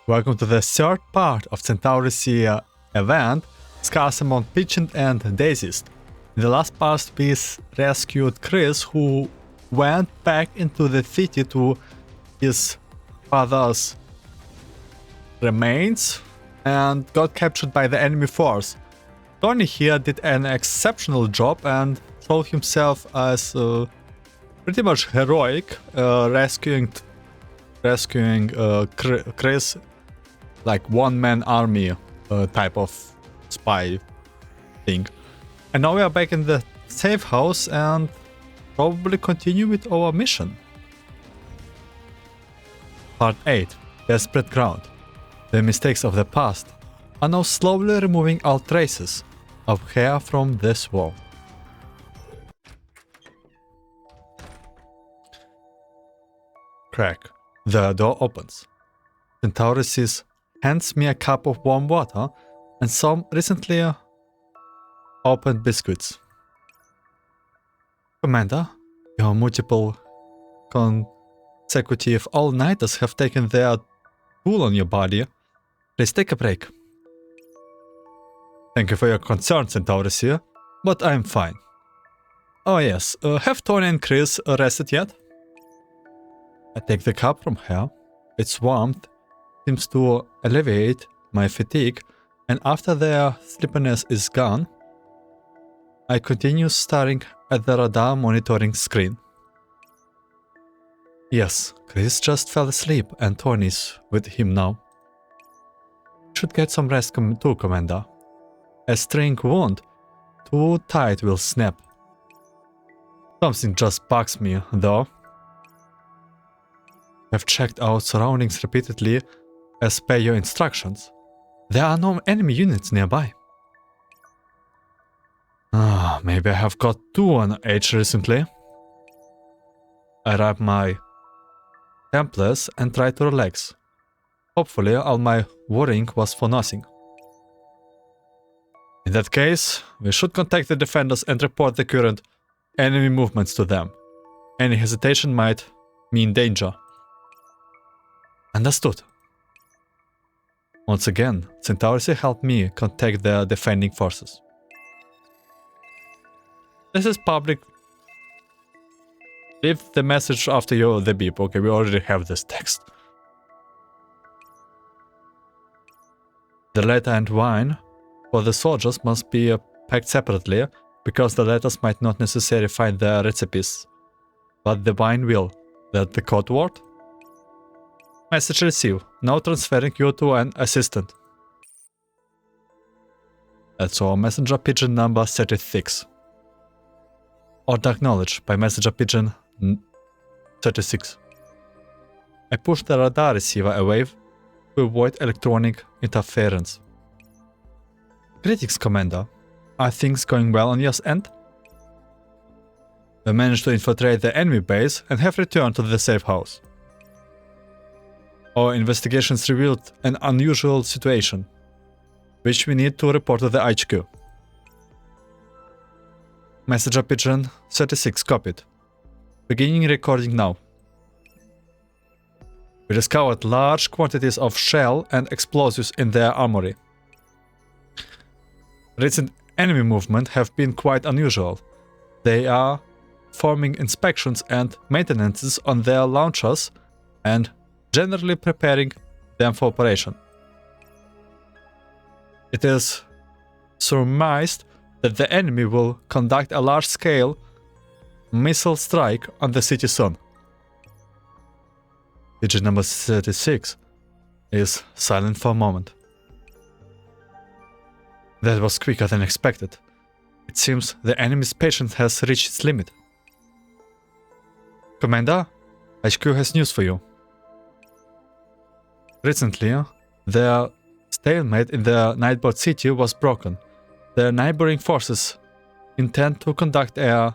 Welcome to the third part of Centauri Sea event, Scars among Pigeons and Daisies. In the last part we rescued Chris, who went back into the city to his father's remains and got captured by the enemy force. Tony here did an exceptional job and showed himself as pretty much heroic, rescuing Chris, like one-man army type of spy thing. And now we are back in the safe house and probably continue with our mission. Part 8. Desperate Ground. The mistakes of the past are now slowly removing all traces of hair from this wall. Crack. The door opens. Centauri hands me a cup of warm water and some recently opened biscuits. Commander, your multiple consecutive all-nighters have taken their toll on your body. Please take a break. Thank you for your concern, Centauri, but I'm fine. Oh yes, have Tony and Chris rested yet? I take the cup from her. Its warmth seems to alleviate my fatigue, and after their sleepiness is gone, I continue staring at the radar monitoring screen. Yes, Chris just fell asleep and Tony's with him now. Should get some rest too, Commander. A string wound too tight will snap. Something just bugs me, though. I've checked our surroundings repeatedly as per your instructions. There are no enemy units nearby. Maybe I have got too on edge recently. I rub my temples and try to relax. Hopefully all my worrying was for nothing. In that case, we should contact the defenders and report the current enemy movements to them. Any hesitation might mean danger. Understood. Once again, Centauri helped me contact the defending forces. This is public. Leave the message after the beep. Okay, we already have this text. The letter and wine for the soldiers must be packed separately, because the letters might not necessarily find the recipes, but the wine will. That the code word? Message received. Now transferring you to an assistant. That's our messenger pigeon number 36. Order acknowledged by messenger pigeon 36. I push the radar receiver away to avoid electronic interference. Greetings, Commander. Are things going well on your end? We managed to infiltrate the enemy base and have returned to the safe house. Our investigations revealed an unusual situation, which we need to report to the HQ. Messenger Pigeon 36 copied. Beginning recording now. We discovered large quantities of shell and explosives in their armory. Recent enemy movement have been quite unusual. They are performing inspections and maintenances on their launchers and generally preparing them for operation. It is surmised that the enemy will conduct a large-scale missile strike on the city soon. Pigeon number 36 is silent for a moment. That was quicker than expected. It seems the enemy's patience has reached its limit. Commander, HQ has news for you. Recently, their stalemate in the Nightboard City was broken. The neighboring forces intend to conduct a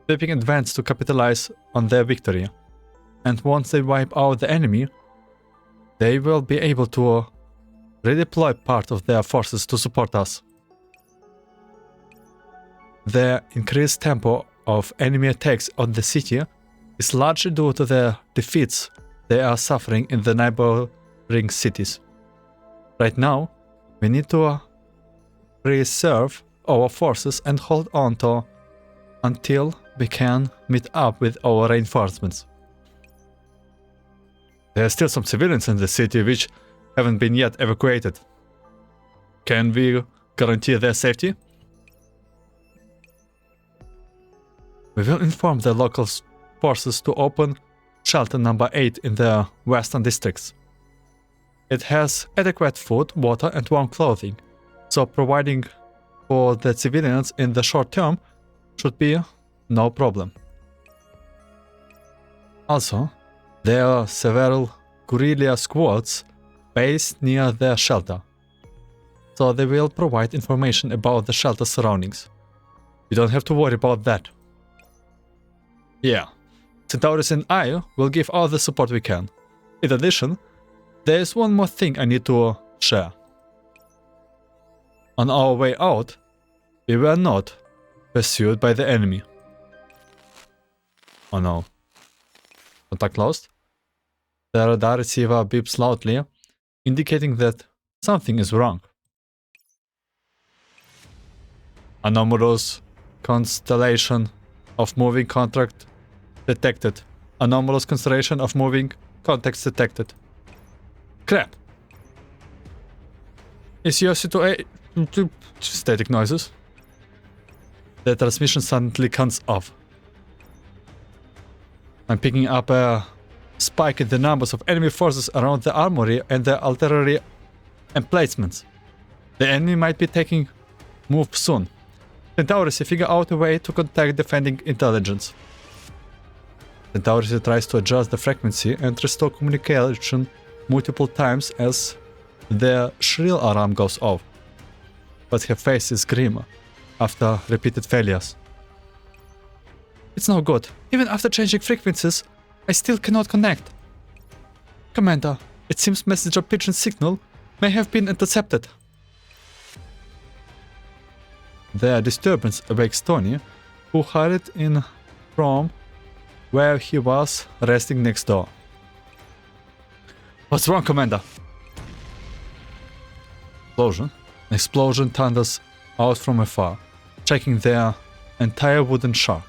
sweeping advance to capitalize on their victory. And once they wipe out the enemy, they will be able to redeploy part of their forces to support us. The increased tempo of enemy attacks on the city is largely due to the defeats they are suffering in the ring cities. Right now, we need to reserve our forces and hold on to until we can meet up with our reinforcements. There are still some civilians in the city which haven't been yet evacuated. Can we guarantee their safety? We will inform the local forces to open shelter number 8 in the western districts. It has adequate food, water and warm clothing, so providing for the civilians in the short term should be no problem. Also, there are several guerrilla squads based near the shelter, so they will provide information about the shelter surroundings. You don't have to worry about that. Yeah, Centauris and I will give all the support we can. In addition, there is one more thing I need to share. On our way out, we were not pursued by the enemy. Oh no. Contact lost. The radar receiver beeps loudly, indicating that something is wrong. Anomalous constellation of moving contact detected. Anomalous constellation of moving contacts detected. Crap. Is your situation... Static noises. The transmission suddenly cuts off. I'm picking up a spike in the numbers of enemy forces around the armory and the artillery emplacements. The enemy might be taking move soon. Centauris figure out a way to contact defending intelligence. Centauris tries to adjust the frequency and restore communication multiple times as the shrill alarm goes off. But her face is grim after repeated failures. It's no good. Even after changing frequencies, I still cannot connect. Commander, it seems messenger pigeon signal may have been intercepted. The disturbance awakes Tony, who hurried in from where he was resting next door. What's wrong, Commander? Explosion. An explosion thunders out from afar, shaking their entire wooden shack.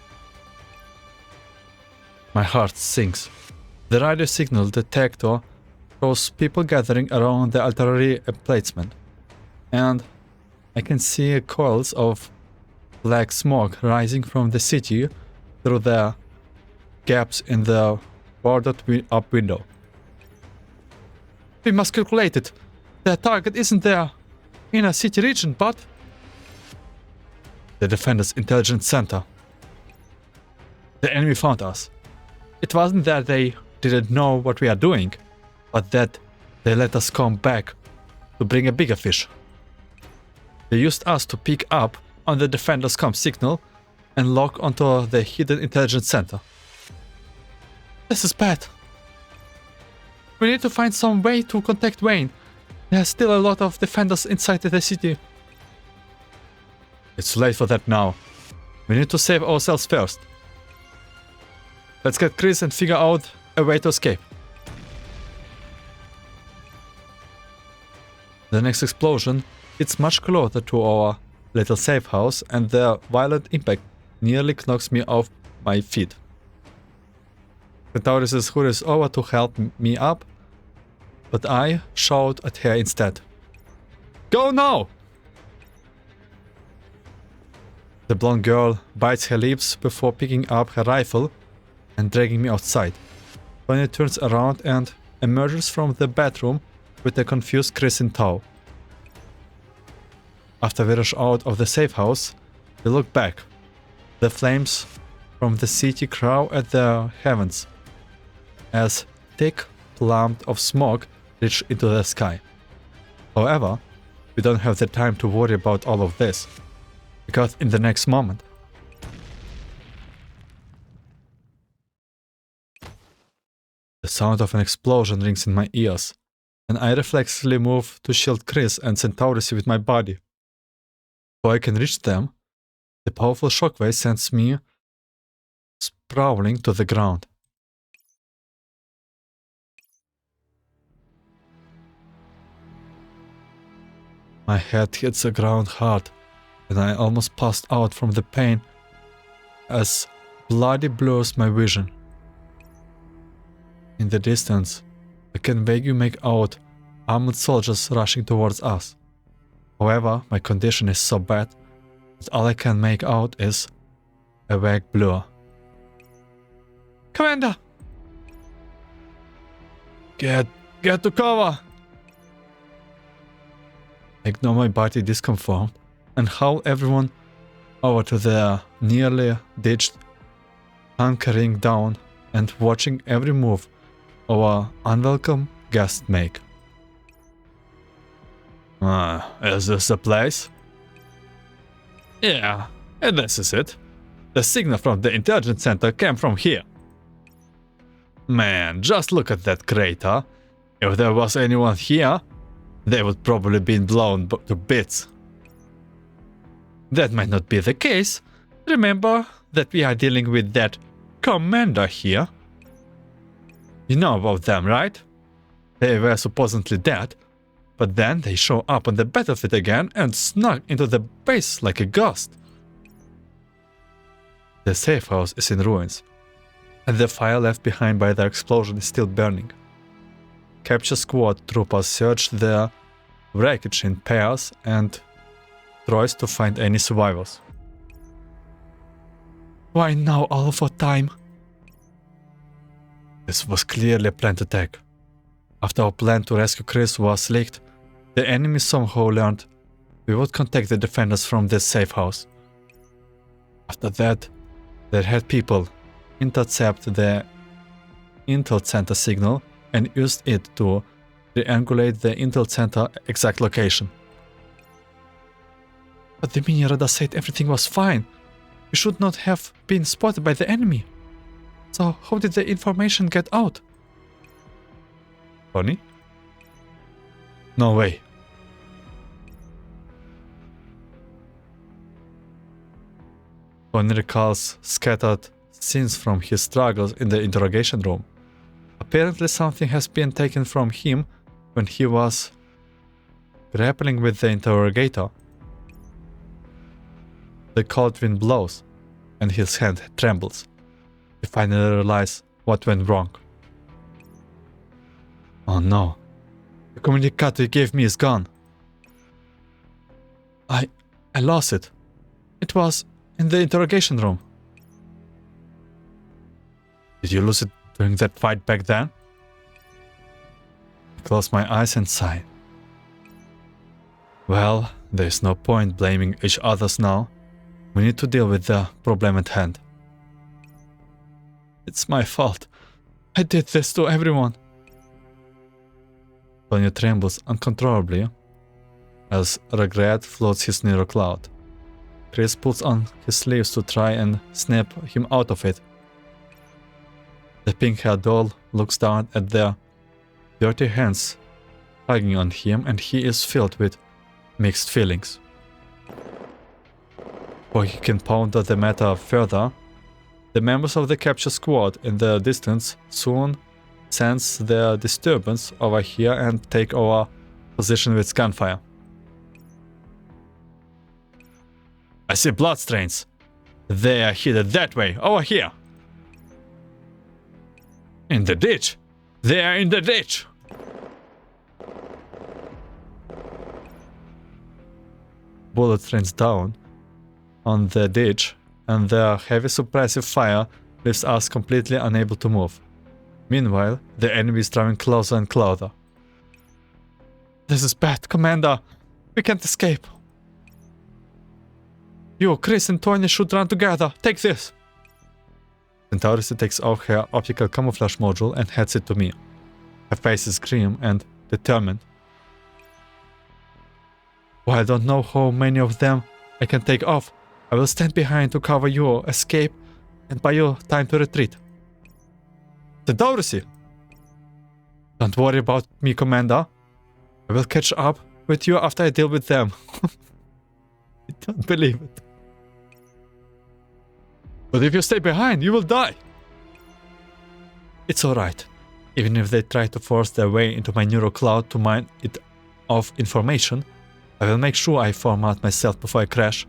My heart sinks. The radio signal detector shows people gathering around the artillery emplacement, and I can see coils of black smoke rising from the city through the gaps in the boarded up window. We must calculate it. The target isn't there in a city region, but... The Defender's Intelligence Center. The enemy found us. It wasn't that they didn't know what we are doing, but that they let us come back to bring a bigger fish. They used us to pick up on the Defender's comm signal and lock onto the hidden intelligence center. This is bad. We need to find some way to contact Wayne. There's still a lot of defenders inside the city. It's too late for that now. We need to save ourselves first. Let's get Chris and figure out a way to escape. The next explosion hits much closer to our little safe house, and the violent impact nearly knocks me off my feet. Centauris hurries over to help me up, but I shout at her instead. Go now! The blonde girl bites her lips before picking up her rifle and dragging me outside. Bonnie turns around and emerges from the bedroom with a confused Chris in tow. After we rush out of the safe house, we look back. The flames from the city crow at the heavens as thick plume of smoke reach into the sky. However, we don't have the time to worry about all of this, because in the next moment, the sound of an explosion rings in my ears, and I reflexively move to shield Chris and Centauris with my body. Before I can reach them, the powerful shockwave sends me sprawling to the ground. My head hits the ground hard, and I almost passed out from the pain as bloody blurs my vision. In the distance, I can vaguely make out armored soldiers rushing towards us. However, my condition is so bad that all I can make out is a vague blur. Commander! Get to cover! I ignore my body discomfort and haul everyone over to their nearly ditched, hunkering down and watching every move our unwelcome guests make. Is this the place? Yeah, and this is it. The signal from the intelligence center came from here. Man, just look at that crater. If there was anyone here, they would probably be blown to bits. That might not be the case. Remember that we are dealing with that commander here. You know about them, right? They were supposedly dead, but then they show up on the battlefield again and snuck into the base like a ghost. The safe house is in ruins, and the fire left behind by the explosion is still burning. Capture squad troopers searched the wreckage in pairs and tries to find any survivors. Why now all of our time? This was clearly a planned attack. After our plan to rescue Chris was leaked, the enemy somehow learned we would contact the defenders from this safe house. After that, they had people intercept the Intel Center signal and used it to triangulate the Intel Center exact location. But the mini radar said everything was fine. We should not have been spotted by the enemy. So how did the information get out? Funny? No way. Tony recalls scattered scenes from his struggles in the interrogation room. Apparently something has been taken from him when he was grappling with the interrogator. The cold wind blows, and his hand trembles. He finally realizes what went wrong. Oh no. The communicator you gave me is gone. I lost it. It was in the interrogation room. Did you lose it during that fight back then? I close my eyes and sigh. Well, there's no point blaming each other now. We need to deal with the problem at hand. It's my fault. I did this to everyone. Tony trembles uncontrollably as regret floats his near cloud. Chris pulls on his sleeves to try and snap him out of it. The pink-haired doll looks down at their dirty hands tugging on him, and he is filled with mixed feelings. Before he can ponder the matter further, the members of the capture squad in the distance soon sense the disturbance over here and take our position with gunfire. I see bloodstains. They are headed that way, over here. In the ditch. They are in the ditch. Bullet rains down on the ditch, and their heavy suppressive fire leaves us completely unable to move. Meanwhile, the enemy is drawing closer and closer. This is bad, Commander. We can't escape. You, Chris, and Tony should run together. Take this. Centaurus takes off her optical camouflage module and hands it to me. Her face is grim and determined. While I don't know how many of them I can take off, I will stand behind to cover your escape and buy you time to retreat. Centaurus! Don't worry about me, Commander. I will catch up with you after I deal with them. I don't believe it. But if you stay behind, you will die. It's alright. Even if they try to force their way into my neural cloud to mine it of information, I will make sure I format myself before I crash.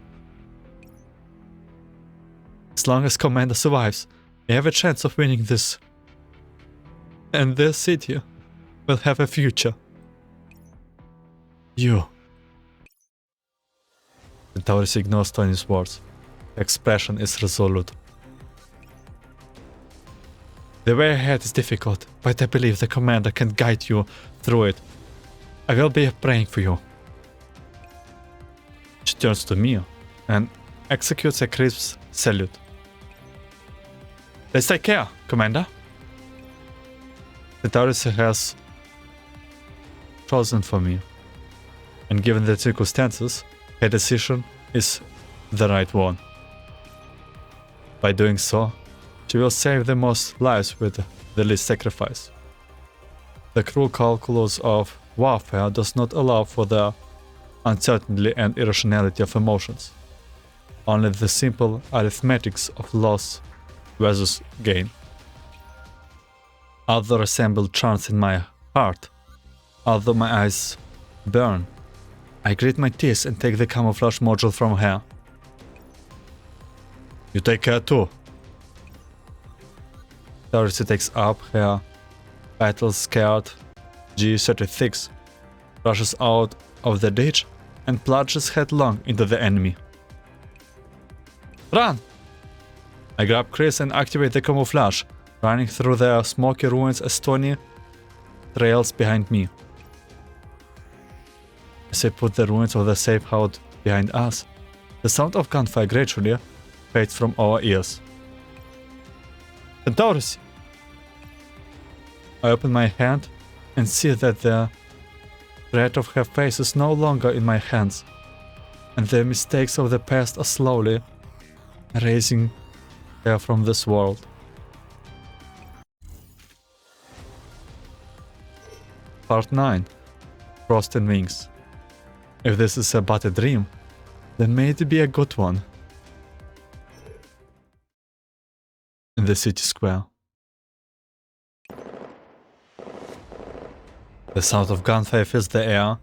As long as Commander survives, we have a chance of winning this. And this city will have a future. You. Centaurus ignores Tony's words. The expression is resolute. The way ahead is difficult, but I believe the commander can guide you through it. I will be praying for you. She turns to me and executes a crisp salute. Let's take care, Commander. Centaurus has chosen for me, and given the circumstances, her decision is the right one. By doing so, she will save the most lives with the least sacrifice. The cruel calculus of warfare does not allow for the uncertainty and irrationality of emotions, only the simple arithmetics of loss versus gain. Although assembled chants in my heart, although my eyes burn, I grit my teeth and take the camouflage module from her. You take care too. Dorothy takes up her battle-scared G-36, rushes out of the ditch, and plunges headlong into the enemy. Run! I grab Chris and activate the camouflage, running through the smoky ruins as Tony trails behind me. As I put the ruins of the safe house behind us, the sound of gunfire gradually fades from our ears. Centaurus! I open my hand and see that the threat of her face is no longer in my hands, and the mistakes of the past are slowly erasing her from this world. Part 9. Frost and Wings. If this is but a dream, then may it be a good one. In the city square. The sound of gunfire fills the air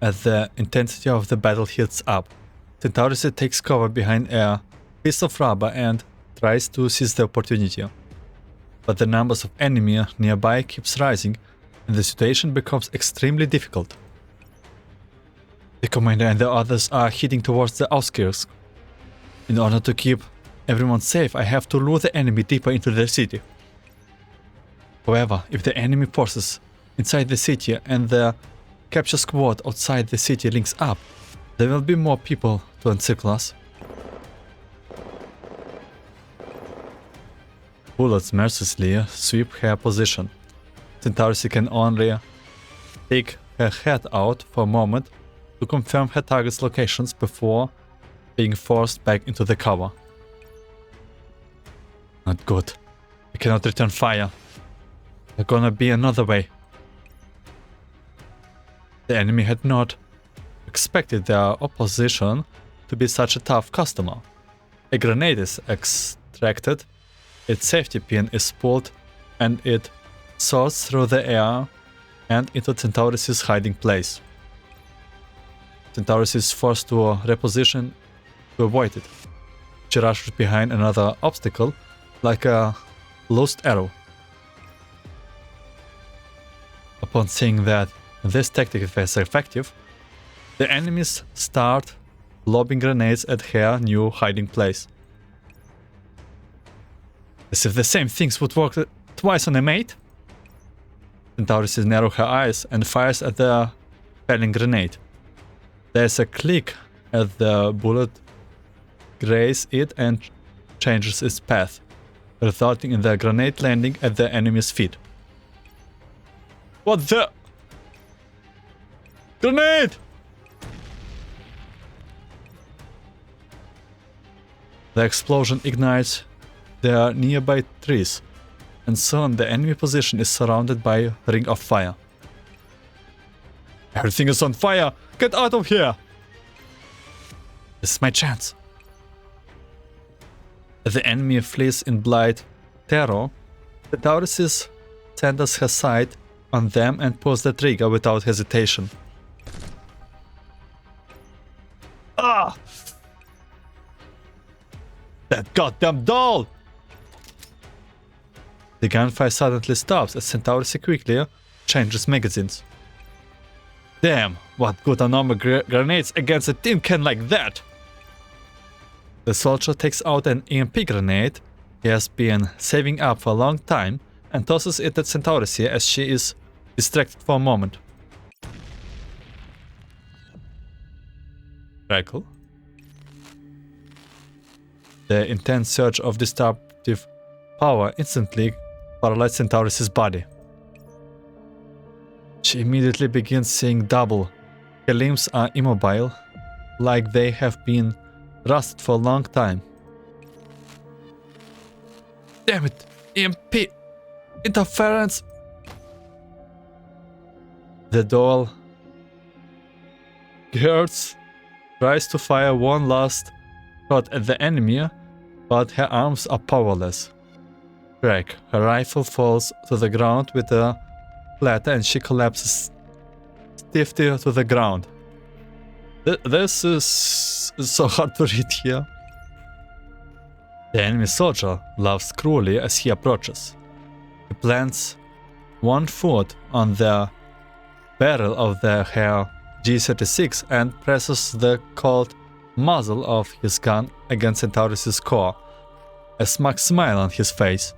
as the intensity of the battle heats up. Centaurus takes cover behind a piece of rubber and tries to seize the opportunity. But the numbers of enemy nearby keeps rising and the situation becomes extremely difficult. The commander and the others are heading towards the outskirts. In order to keep everyone safe, I have to lure the enemy deeper into the city. However, if the enemy forces inside the city and the capture squad outside the city links up, there will be more people to encircle us. Bullets mercilessly sweep her position. Centaurus can only take her head out for a moment to confirm her target's locations before being forced back into the cover. Not good. I cannot return fire. There's gonna be another way. The enemy had not expected their opposition to be such a tough customer. A grenade is extracted, its safety pin is pulled, and it soars through the air and into Centaurus' hiding place. Centaurus is forced to reposition to avoid it. She rushes behind another obstacle like a lost arrow. Upon seeing that this tactic is effective, the enemies start lobbing grenades at her new hiding place. As if the same things would work twice on a mate. Centaurus narrows her eyes and fires at the falling grenade. There's a click as the bullet grazes it and changes its path, resulting in the grenade landing at the enemy's feet. What the? Grenade! The explosion ignites the nearby trees, and soon the enemy position is surrounded by a ring of fire. Everything is on fire! Get out of here! This is my chance. As the enemy flees in blind terror, Centaurus centers her sight on them and pulls the trigger without hesitation. Ah! That goddamn doll! The gunfire suddenly stops as Centaurus quickly changes magazines. Damn, what good are normal grenades against a tin can like that? The soldier takes out an EMP grenade he has been saving up for a long time and tosses it at Centaurus as she is distracted for a moment. Crackle. The intense surge of destructive power instantly paralyzes Centaurus' body. She immediately begins seeing double. Her limbs are immobile, like they have been rusted for a long time. Damn it! EMP! Interference! The doll Gertz tries to fire one last shot at the enemy, but her arms are powerless. Crack. Her rifle falls to the ground with a clatter and she collapses stiffly to the ground. This is so hard to read here. The enemy soldier laughs cruelly as he approaches. He plants one foot on the barrel of her G36 and presses the cold muzzle of his gun against Centaurus' core, a smug smile on his face.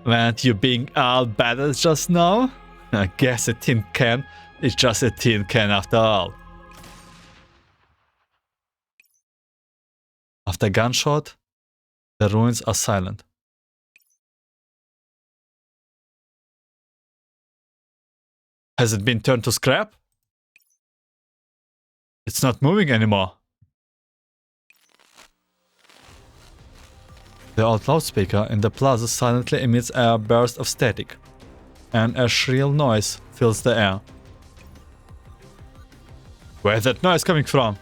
Weren't you being all battered just now? I guess a tin can is just a tin can after all. After a gunshot, the ruins are silent. Has it been turned to scrap? It's not moving anymore. The old loudspeaker in the plaza silently emits a burst of static, and a shrill noise fills the air. Where's that noise coming from?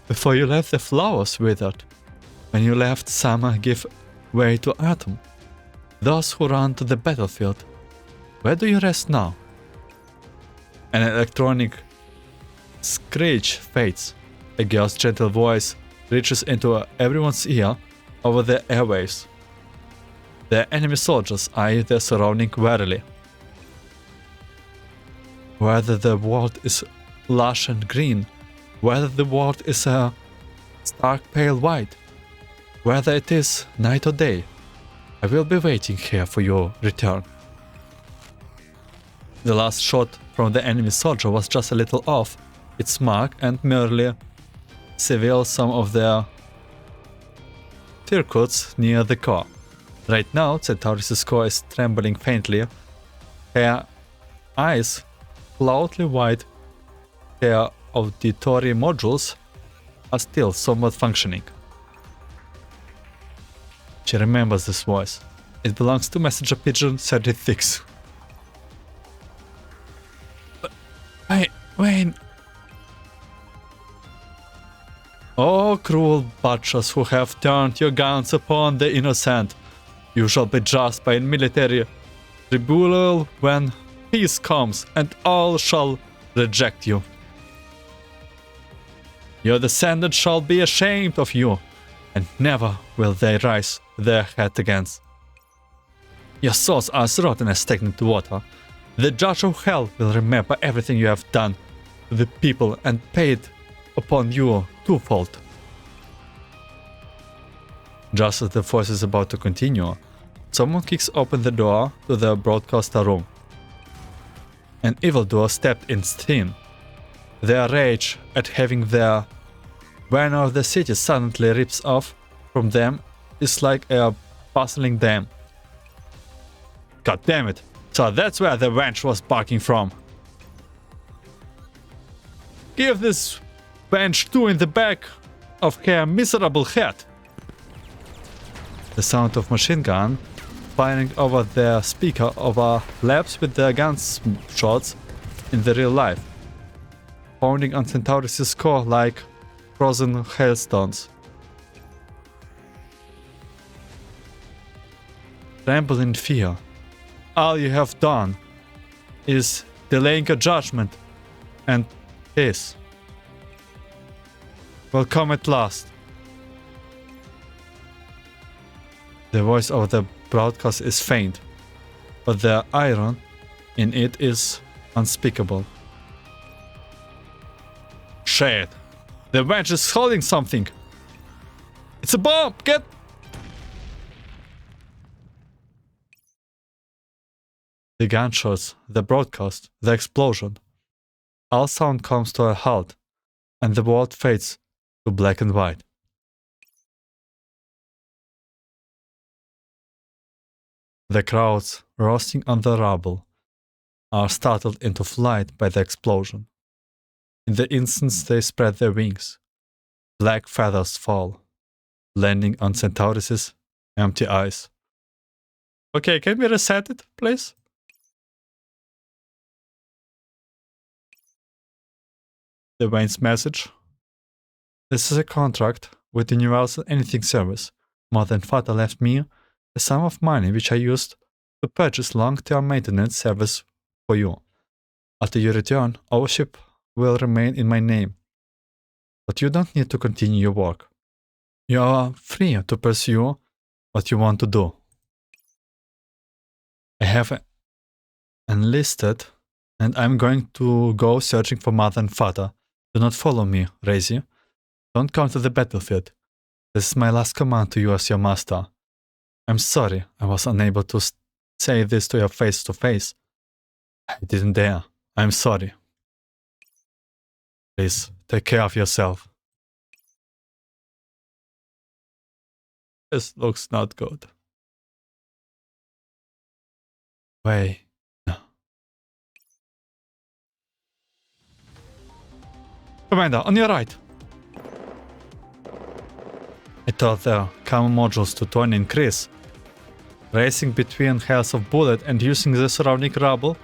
Before you left, the flowers withered. When you left, summer gave way to autumn. Those who run to the battlefield, where do you rest now? An electronic screech fades. A girl's gentle voice reaches into everyone's ear over the airwaves. The enemy soldiers eye their surrounding warily. Whether the world is lush and green, whether the world is a stark pale white, whether it is night or day, I will be waiting here for your return. The last shot from the enemy soldier was just a little off its mark and merely severed some of their circuits near the core. Right now, Centaurus' core is trembling faintly. Her eyes, cloudily white, her auditory modules are still somewhat functioning. She remembers this voice. It belongs to Messenger Pigeon 36. Wayne! Oh, cruel butchers who have turned your guns upon the innocent. You shall be judged by a military tribunal when peace comes, and all shall reject you. Your descendants shall be ashamed of you, and never will they raise their head against. Your souls are as rotten as stagnant water. The judge of hell will remember everything you have done to the people and pay it upon you twofold. Just as the voice is about to continue, someone kicks open the door to the broadcaster room. An evildoer stepped in steam. Their rage at having their banner of the city suddenly rips off from them is like a bustling dam. God damn it! So that's where the wench was barking from. Give this wench 2 in the back of her miserable head. The sound of machine gun firing over their speaker overlaps with their gunshots in the real life, pounding on Centaurus' core like frozen hailstones. Tremble in fear, all you have done is delaying a judgment, and this will come at last. The voice of the broadcast is faint, but the iron in it is unspeakable. Shit! The bench is holding something! It's a bomb! Get... The gunshots, the broadcast, the explosion. All sound comes to a halt, and the world fades to black and white. The crowds, roasting on the rubble, are startled into flight by the explosion. In the instant they spread their wings. Black feathers fall, landing on Centauris' empty eyes. Okay, can we reset it, please? The Wayne's message. This is a contract with the Universal Anything Service. Mother and father left me a sum of money which I used to purchase long-term maintenance service for you. After your return, ownership will remain in my name. But you don't need to continue your work. You are free to pursue what you want to do. I have enlisted and I'm going to go searching for mother and father. Do not follow me, Daisy. Don't come to the battlefield. This is my last command to you as your master. I'm sorry I was unable to say this to you face to face. I didn't dare. I'm sorry. Please, take care of yourself. This looks not good. Wait. No. Commander, on your right. I taught the common modules to Tony and Chris, racing between hails of bullet and using the surrounding rubble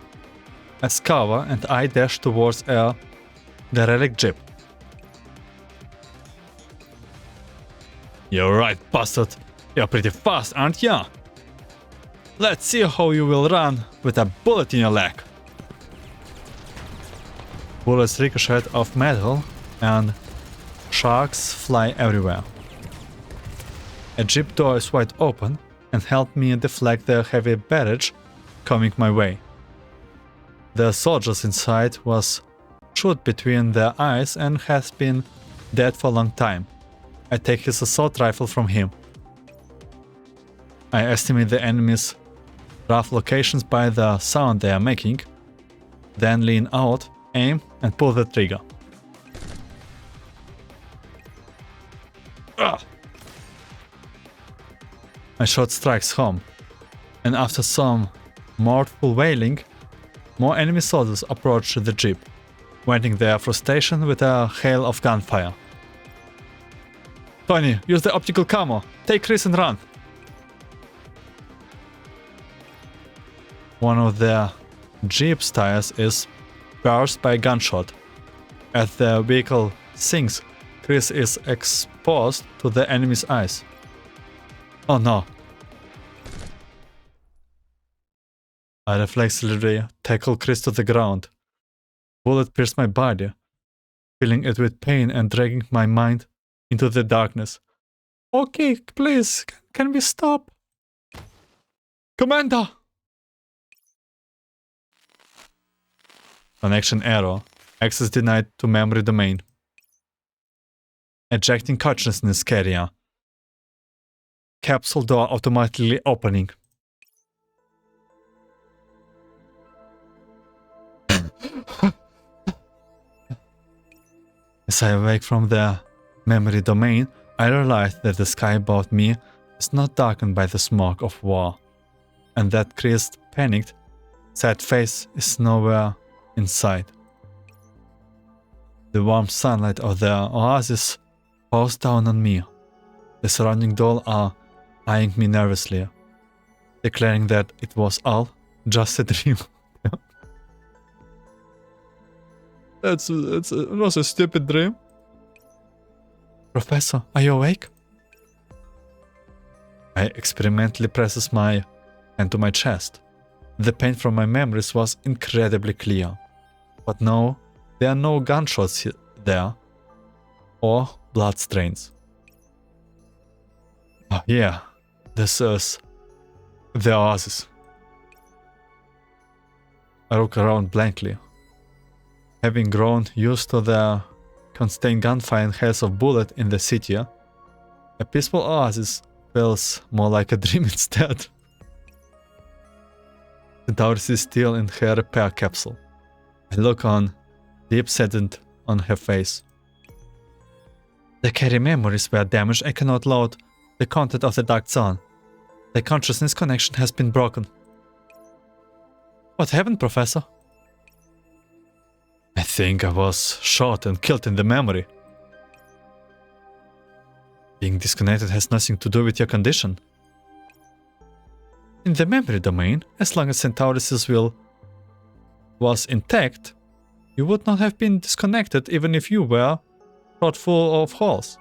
as cover, and I dashed towards the relic jeep. You're right, bastard. You're pretty fast, aren't ya? Let's see how you will run with a bullet in your leg. Bullets ricochet off metal and sharks fly everywhere. A jeep door is wide open and helped me deflect the heavy barrage coming my way. The soldiers inside was shot between their eyes and has been dead for a long time. I take his assault rifle from him. I estimate the enemy's rough locations by the sound they are making, then lean out, aim, and pull the trigger. Ugh. My shot strikes home, and after some mirthful wailing, more enemy soldiers approach the jeep, venting their frustration with a hail of gunfire. Tony, use the optical camo. Take Chris and run. One of the jeep's tires is burst by a gunshot. As the vehicle sinks, Chris is exposed to the enemy's eyes. Oh no. I reflexively tackle Chris to the ground. Bullet pierced my body, filling it with pain and dragging my mind into the darkness. Okay, please, can we stop? Commander! Connection error. Access denied to memory domain. Ejecting consciousness carrier. Capsule door automatically opening. As I awake from the memory domain, I realize that the sky above me is not darkened by the smoke of war, and that Chris' panicked, sad face is nowhere in sight. The warm sunlight of the oasis pours down on me. The surrounding dolls are eyeing me nervously, declaring that it was all just a dream. It was a stupid dream. Professor, are you awake? I experimentally presses my hand to my chest. The pain from my memories was incredibly clear. But now, there are no gunshots there, or blood stains. Oh, yeah, this is the oasis. I look around blankly. Having grown used to the constant gunfire and hails of bullets in the city, a peaceful oasis feels more like a dream instead. Daisie is still in her repair capsule. I look on, deep saddened on her face. The carry memories were damaged and cannot load the content of the dark zone. The consciousness connection has been broken. What happened, Professor? I think I was shot and killed in the memory. Being disconnected has nothing to do with your condition. In the memory domain, as long as Centaurus' will was intact, you would not have been disconnected even if you were shot full of holes.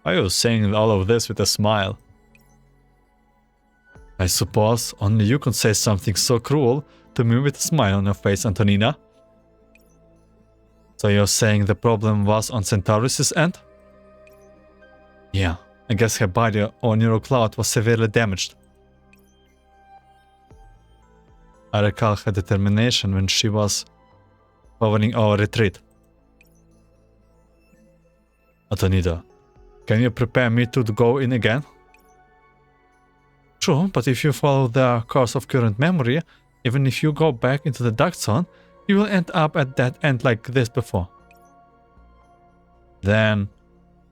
I was saying all of this with a smile. I suppose only you can say something so cruel to me with a smile on your face, Antonina. So you're saying the problem was on Centaurus' end? Yeah, I guess her body or neural cloud was severely damaged. I recall her determination when she was covering our retreat. Antonida, can you prepare me to go in again? True, but if you follow the course of current memory, even if you go back into the dark zone, you will end up at that end like this before. Then,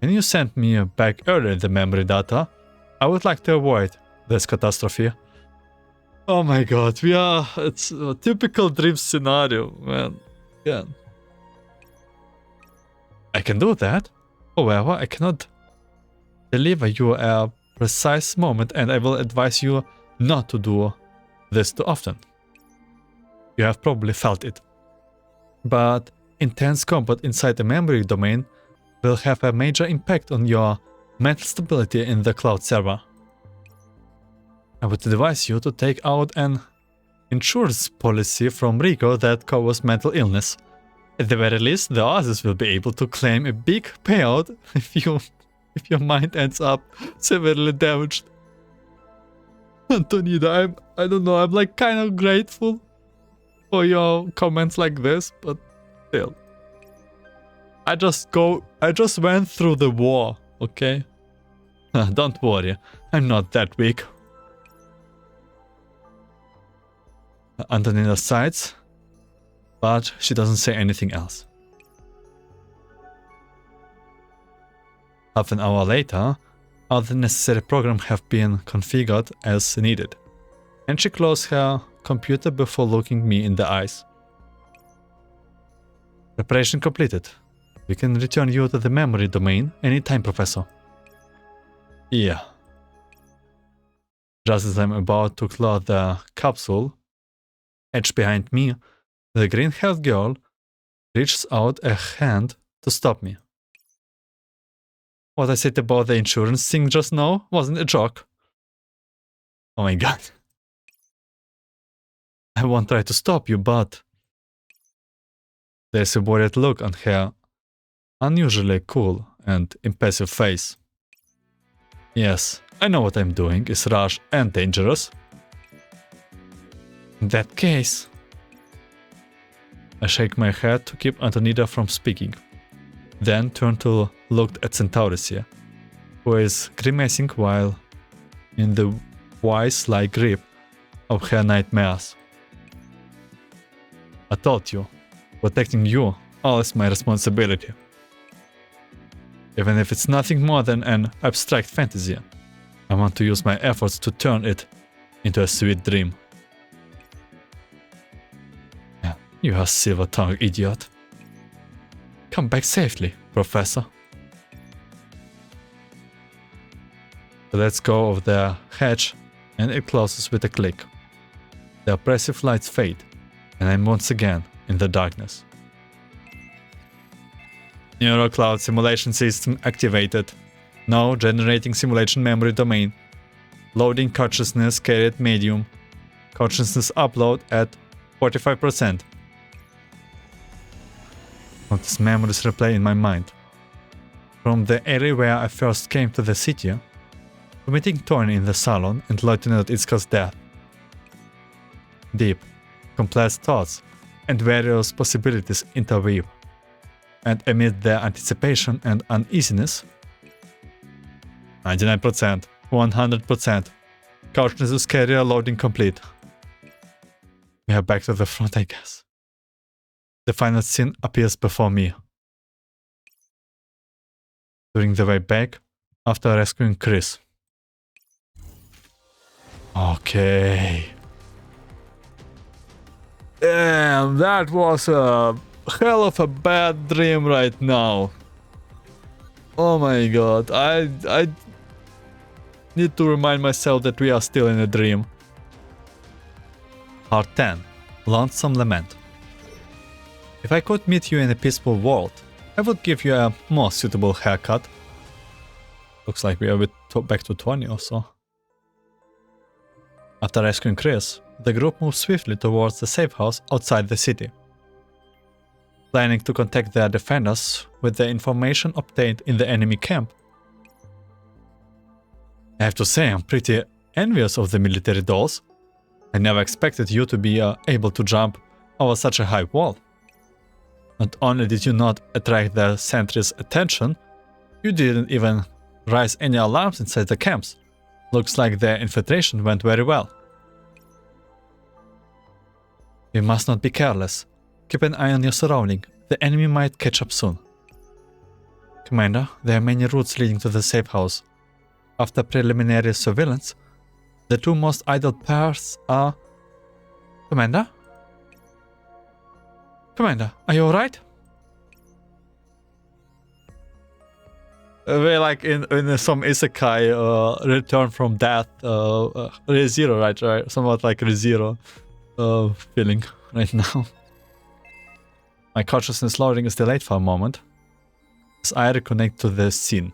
can you send me back earlier the memory data? I would like to avoid this catastrophe. Oh my god, it's a typical dream scenario, man. Yeah. I can do that. However, I cannot deliver you a precise moment, and I will advise you not to do this too often. You have probably felt it. But intense combat inside the memory domain will have a major impact on your mental stability in the cloud server. I would advise you to take out an insurance policy from Rico that covers mental illness. At the very least, the Oasis will be able to claim a big payout if your mind ends up severely damaged. Antonida, I don't know, I'm like kind of grateful for your comments like this, but still. I just went through the war, okay? Don't worry, I'm not that weak. Antonina sighs, but she doesn't say anything else. Half an hour later, all the necessary programs have been configured as needed, and she closed her computer before looking me in the eyes. Preparation completed. We can return you to the memory domain anytime, Professor. Yeah. Just as I'm about to close the capsule, edge behind me, the green-haired girl reaches out a hand to stop me. What I said about the insurance thing just now wasn't a joke. Oh my god. I won't try to stop you, but... There's a worried look on her unusually cool and impassive face. Yes, I know what I'm doing is rash and dangerous. In that case... I shake my head to keep Antonida from speaking, then turn to look at Centaurus, who is grimacing while in the vice-like grip of her nightmares. I told you, protecting you all is my responsibility. Even if it's nothing more than an abstract fantasy, I want to use my efforts to turn it into a sweet dream. You are silver-tongued idiot. Come back safely, Professor. Let's go of the hatch, and it closes with a click. The oppressive lights fade, and I'm once again in the darkness. Neural Cloud Simulation System activated. Now generating simulation memory domain. Loading consciousness carried medium. Consciousness upload at 45%. What is memories replay in my mind? From the area where I first came to the city, to meeting Tony in the salon and Lieutenant Itzka's death. Deep, complex thoughts and various possibilities interweave. And amid their anticipation and uneasiness, 99%, 100%, consciousness carrier loading complete. We are back to the front, I guess. The final scene appears before me. During the way back, after rescuing Chris. Okay. Damn, that was a hell of a bad dream right now. Oh my god, I need to remind myself that we are still in a dream. Part 10. Lonesome Lament. If I could meet you in a peaceful world, I would give you a more suitable haircut. Looks like we are back to 20 or so. After rescuing Chris, the group moved swiftly towards the safe house outside the city, planning to contact their defenders with the information obtained in the enemy camp. I have to say, I'm pretty envious of the military dolls. I never expected you to be able to jump over such a high wall. Not only did you not attract the sentries' attention, you didn't even raise any alarms inside the camps. Looks like their infiltration went very well. We must not be careless. Keep an eye on your surrounding. The enemy might catch up soon. Commander, there are many routes leading to the safe house. After preliminary surveillance, the two most idle pairs are... Commander? Commander, are you alright? We're like in some isekai, return from death, ReZero, right? Somewhat like ReZero feeling right now. My consciousness loading is delayed for a moment as I reconnect to the scene.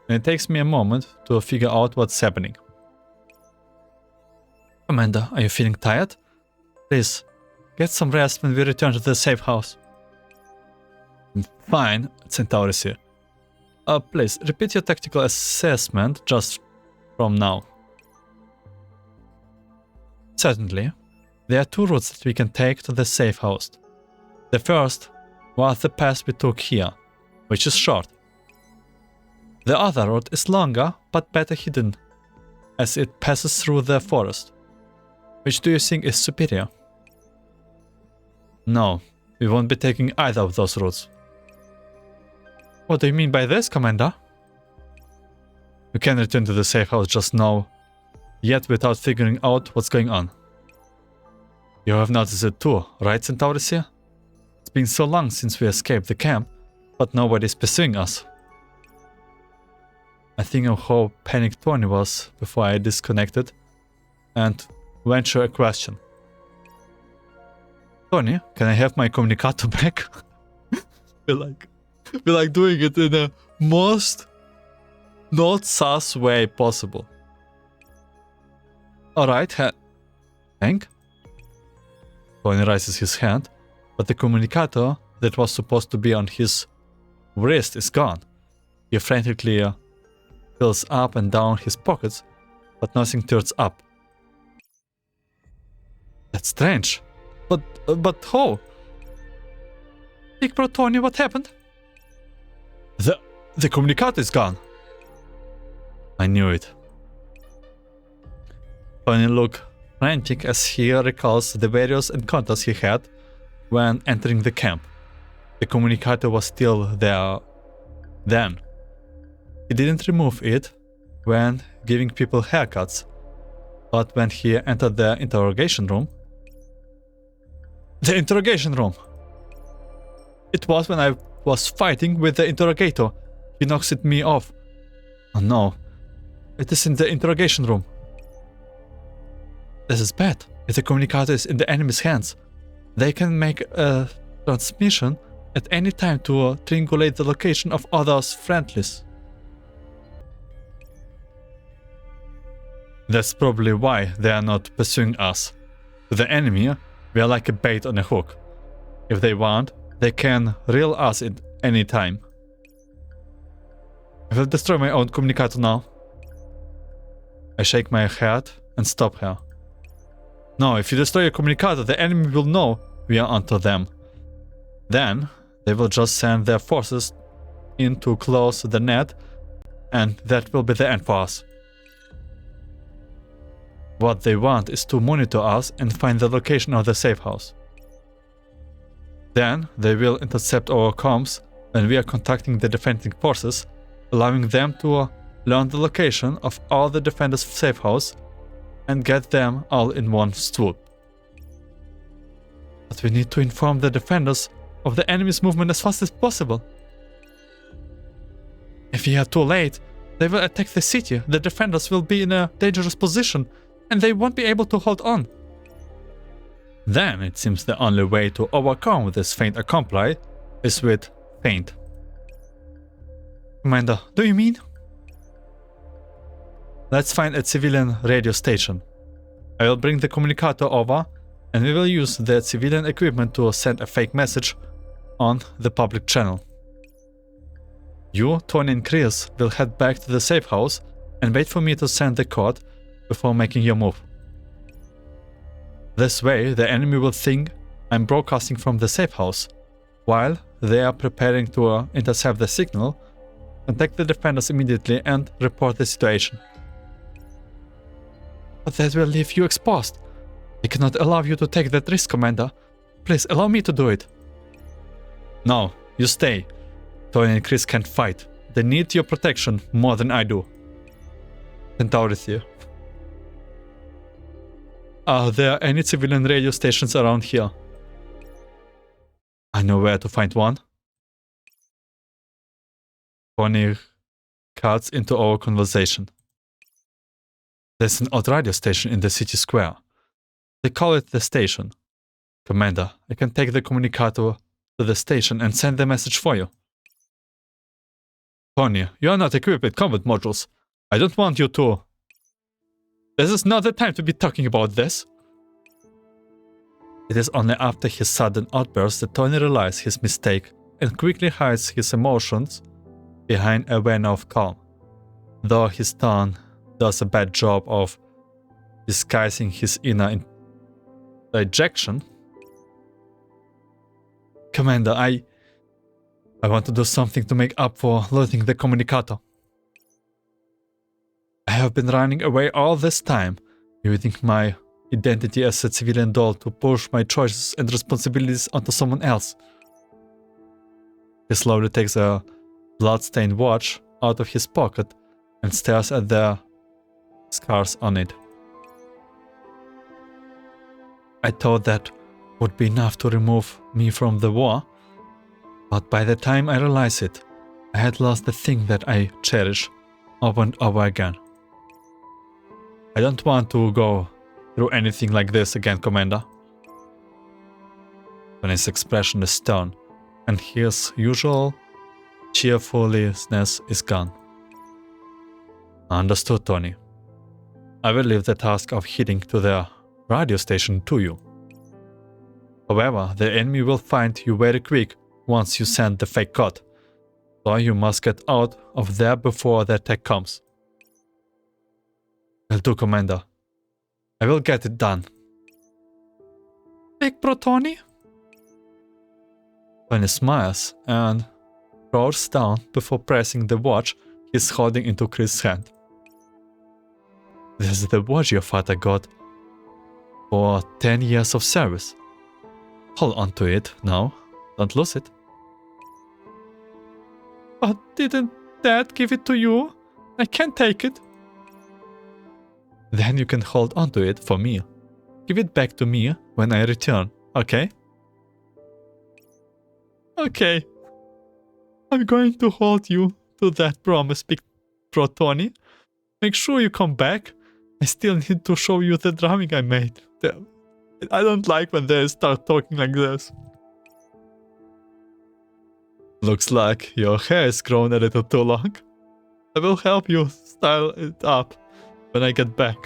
And it takes me a moment to figure out what's happening. Commander, are you feeling tired? Please, get some rest when we return to the safe house. Fine, Centaurus here. Please, repeat your tactical assessment just from now. Certainly. There are two routes that we can take to the safe house. The first was the path we took here, which is short. The other route is longer, but better hidden, as it passes through the forest. Which do you think is superior? No, we won't be taking either of those routes. What do you mean by this, Commander? We can return to the safe house just now, yet without figuring out what's going on. You have noticed it too, right, Centaurus here? It's been so long since we escaped the camp, but nobody's pursuing us. I think of how panicked Tony was before I disconnected and venture a question. Tony, can I have my communicator back? We're like doing it in the most not sus way possible. Alright, Hank? Tony raises his hand, but the communicator that was supposed to be on his wrist is gone. He frantically fills up and down his pockets, but nothing turns up. That's strange. But how? Big Bro Tony, what happened? The communicator is gone. I knew it. Tony looked frantic as he recalls the various encounters he had when entering the camp. The communicator was still there then. He didn't remove it when giving people haircuts, but when he entered the interrogation room. The interrogation room! It was when I was fighting with the interrogator. He knocks me off. Oh no. It is in the interrogation room. This is bad. If the communicator is in the enemy's hands, they can make a transmission at any time to triangulate the location of others' friendlies. That's probably why they are not pursuing us. To the enemy, we are like a bait on a hook. If they want, they can reel us at any time. I will destroy my own communicator now. I shake my head and stop her. No, if you destroy your communicator, the enemy will know we are onto them. Then, they will just send their forces in to close the net, and that will be the end for us. What they want is to monitor us and find the location of the safe house. Then, they will intercept our comms when we are contacting the defending forces, allowing them to learn the location of all the defenders' safe house and get them all in one swoop. But we need to inform the defenders of the enemy's movement as fast as possible. If we are too late, they will attack the city, the defenders will be in a dangerous position, and they won't be able to hold on. Then it seems the only way to overcome this fait accompli is with feint. Commander, do you mean? Let's find a civilian radio station. I will bring the communicator over, and we will use the civilian equipment to send a fake message on the public channel. You, Tony and Chris will head back to the safe house and wait for me to send the code before making your move. This way, the enemy will think I'm broadcasting from the safe house. While they are preparing to intercept the signal, contact the defenders immediately and report the situation. But that will leave you exposed. I cannot allow you to take that risk, Commander. Please allow me to do it. No, you stay. Tony and Chris can't fight. They need your protection more than I do. Centaur is here. Are there any civilian radio stations around here? I know where to find one. Tony cuts into our conversation. There's an odd radio station in the city square. They call it the station. Commander, I can take the communicator to the station and send the message for you. Tony, you are not equipped with combat modules. I don't want you to. This is not the time to be talking about this. It is only after his sudden outburst that Tony realizes his mistake and quickly hides his emotions behind a veneer of calm. Though his tone does a bad job of disguising his inner dejection. Commander, I want to do something to make up for losing the communicator. I have been running away all this time, using my identity as a civilian doll to push my choices and responsibilities onto someone else. He slowly takes a blood-stained watch out of his pocket and stares at the scars on it. I thought that would be enough to remove me from the war, but by the time I realized it, I had lost the thing that I cherish over and over again. I don't want to go through anything like this again, Commander. When his expression is stern, and his usual cheerfulness is gone. Understood, Tony. I will leave the task of heading to the radio station to you. However, the enemy will find you very quick once you send the fake code, so you must get out of there before the attack comes. Will do, Commander. I will get it done. Big bro Tony? Tony smiles and crouches down before pressing the watch he's holding into Chris' hand. This is the watch your father got for 10 years of service. Hold on to it now. Don't lose it. But didn't Dad give it to you? I can't take it. Then you can hold on to it for me. Give it back to me when I return, okay? Okay. I'm going to hold you to that promise, Big Bro Tony. Make sure you come back. I still need to show you the drawing I made. I don't like when they start talking like this. Looks like your hair is grown a little too long. I will help you style it up when I get back.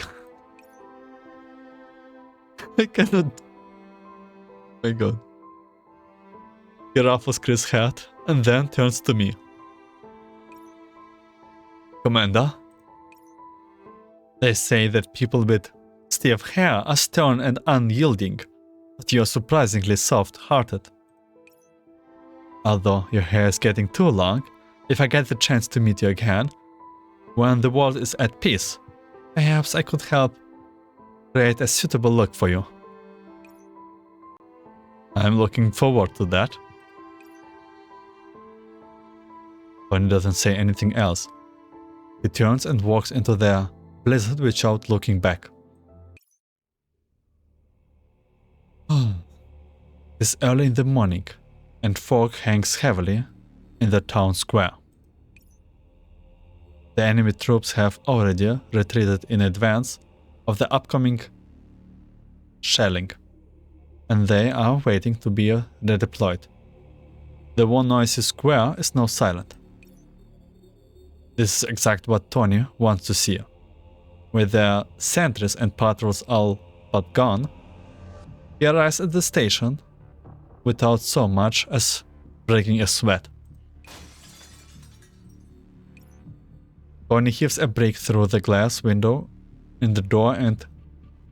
I cannot. My god. He ruffles Chris' hat and then turns to me. Commander? They say that people with stiff hair are stern and unyielding, but you're surprisingly soft-hearted. Although your hair is getting too long, if I get the chance to meet you again, when the world is at peace, perhaps I could help create a suitable look for you. I'm looking forward to that. Tony doesn't say anything else. He turns and walks into the blizzard without looking back. It's early in the morning, and fog hangs heavily in the town square. The enemy troops have already retreated in advance of the upcoming shelling, and they are waiting to be redeployed. The one noisy square is now silent. This is exactly what Tony wants to see. With the sentries and patrols all but gone, he arrives at the station without so much as breaking a sweat. Tony heaves a break through the glass window in the door and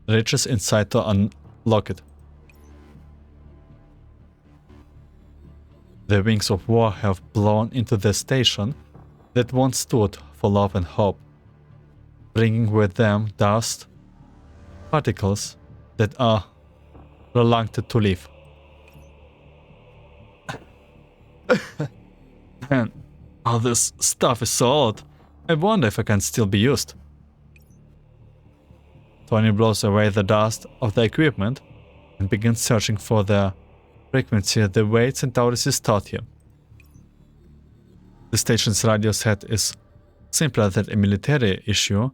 reaches inside to unlock it. The wings of war have blown into the station that once stood for love and hope, bringing with them dust particles that are reluctant to leave. Man, all this stuff is so old. I wonder if it can still be used. Tony blows away the dust of the equipment and begins searching for the frequency the way Centauris is taught him. The station's radio set is simpler than a military issue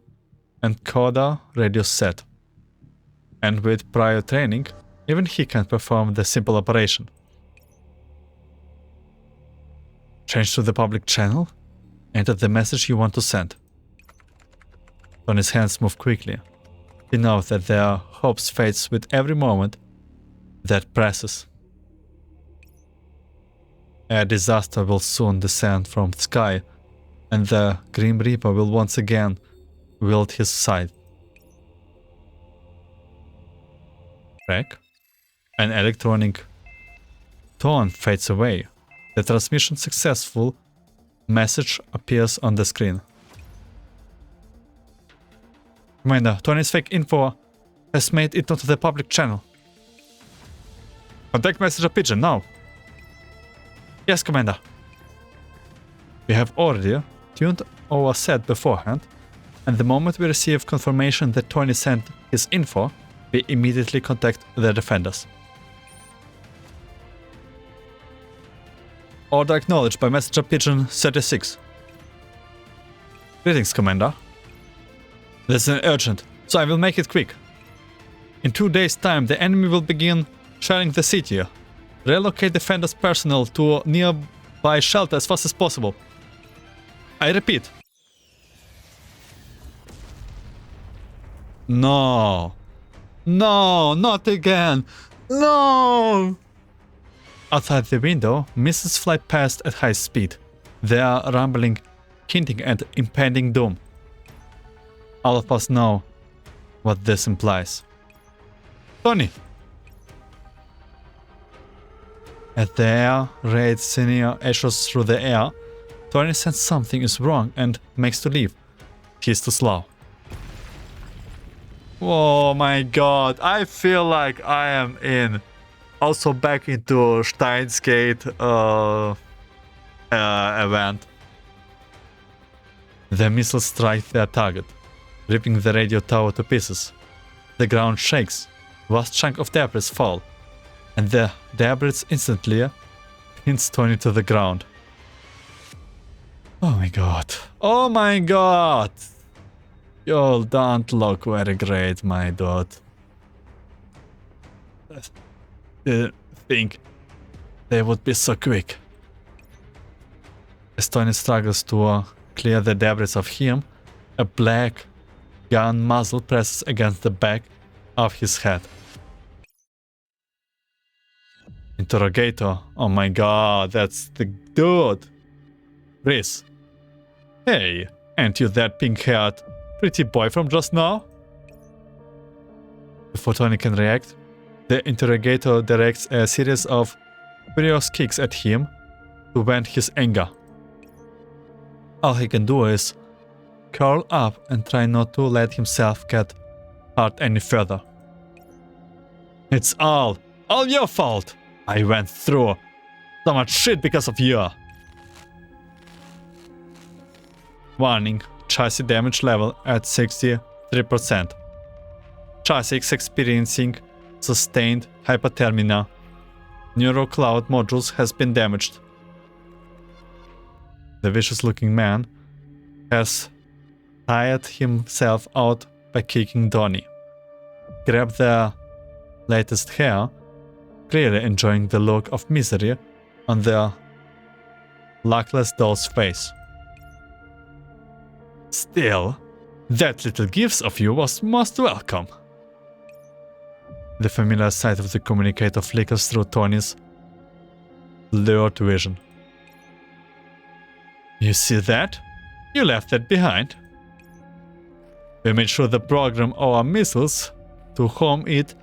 and Coda radio set. And with prior training, even he can perform the simple operation. Change to the public channel. Enter the message you want to send. Tony's hands move quickly. He knows that their hopes fades with every moment that passes. A disaster will soon descend from the sky, and the Grim Reaper will once again wield his scythe. Crack. An electronic tone fades away. The transmission successful message appears on the screen. Commander, Tony's fake info has made it onto the public channel. Contact Messenger Pigeon now. Yes, Commander. We have already tuned our set beforehand, and the moment we receive confirmation that Tony sent his info, we immediately contact the defenders. Order acknowledged by Messenger Pigeon 36. Greetings, Commander. This is urgent, so I will make it quick. In 2 days' time, the enemy will begin shelling the city. Relocate defenders' personnel to a nearby shelter as fast as possible. I repeat. No. No, not again. No! Outside the window, missiles fly past at high speed. They are rumbling, hinting at impending doom. All of us know what this implies. Tony! As the air raid senior echoes through the air, Tony senses something is wrong and makes to leave. He's too slow. Oh my god, I feel like I am in. Also back into Steins Gate event. The missiles strike their target, ripping the radio tower to pieces. The ground shakes, vast chunk of debris fall, and the debris instantly pins Tony to the ground. Oh my god. Oh my god! You don't look very great, my dude. Didn't think they would be so quick. As Tony struggles to clear the debris of him, a black gun muzzle presses against the back of his head. Interrogator. Oh my god, that's the dude. Chris. Hey, ain't you that pink-haired pretty boy from just now? Before Tony can react, the interrogator directs a series of furious kicks at him to vent his anger. All he can do is curl up and try not to let himself get hurt any further. It's all your fault. I went through so much shit because of you. Warning, chassis damage level at 63%. Chassis is experiencing sustained hypothermia. Neurocloud modules has been damaged. The vicious-looking man has tired himself out by kicking Donnie. Grab the latest hair, clearly enjoying the look of misery on the luckless doll's face. Still, that little gift of you was most welcome. The familiar sight of the communicator flickers through Tony's blurred vision. You see that? You left that behind. We made sure to program our missiles to home it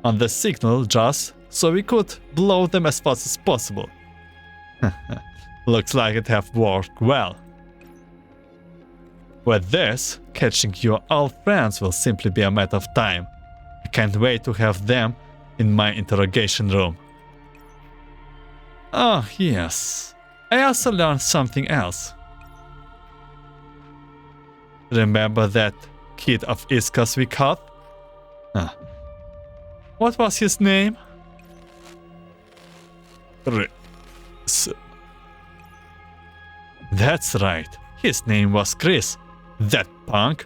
on the signal just so we could blow them as fast as possible. Looks like it have worked well. With this, catching your old friends will simply be a matter of time. I can't wait to have them in my interrogation room. Oh, yes. I also learned something else. Remember that kid of Iska's we caught? What was his name? Chris. That's right. His name was Chris. That punk.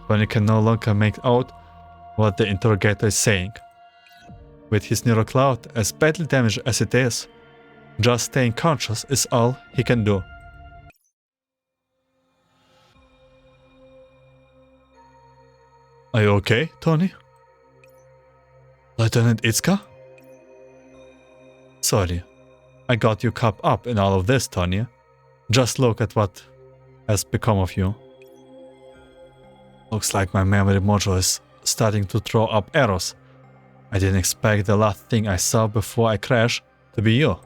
Tony can no longer make out what the interrogator is saying. With his neurocloud as badly damaged as it is, just staying conscious is all he can do. Are you okay, Tony? Lieutenant Iska? Sorry, I got you caught up in all of this, Tony. Just look at what has become of you. Looks like my memory module is starting to throw up errors. I didn't expect the last thing I saw before I crashed to be you.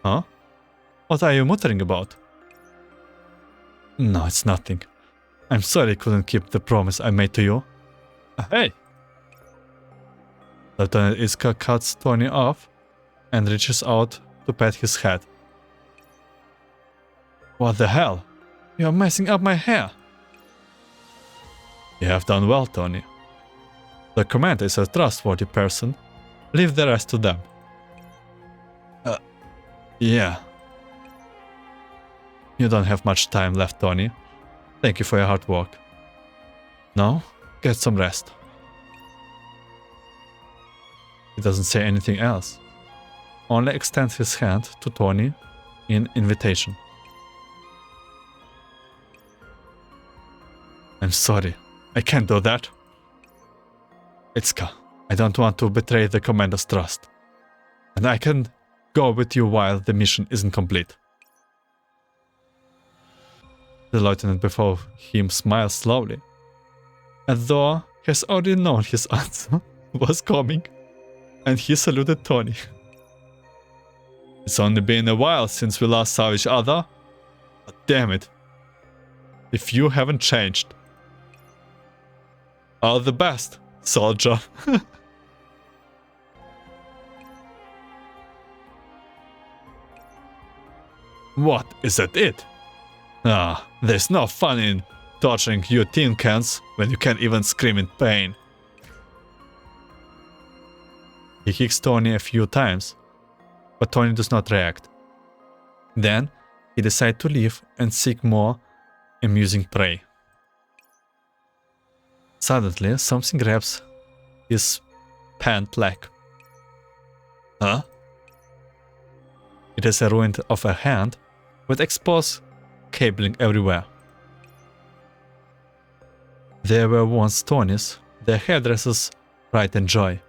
Huh? What are you muttering about? No, it's nothing. I'm sorry I couldn't keep the promise I made to you. Hey! Lieutenant Iska cuts Tony off and reaches out to pat his head. What the hell? You're messing up my hair. You have done well, Tony. The commander is a trustworthy person. Leave the rest to them. Yeah. You don't have much time left, Tony. Thank you for your hard work. Now, get some rest. He doesn't say anything else. Only extends his hand to Tony in invitation. I'm sorry. I can't do that. Iska, I don't want to betray the commander's trust. And I can go with you while the mission isn't complete. The lieutenant before him smiles slowly, as though he has already known his answer was coming, and he saluted Tony. It's only been a while since we last saw each other, but damn it, if you haven't changed. All the best, soldier. What, is that it? Ah, there's no fun in torturing your tin cans when you can't even scream in pain. He kicks Tony a few times, but Tony does not react. Then, he decides to leave and seek more amusing prey. Suddenly, something grabs his pant leg. Huh? It is a ruin of a hand with exposed cabling everywhere. There were once Tonys, their hairdressers' pride and joy.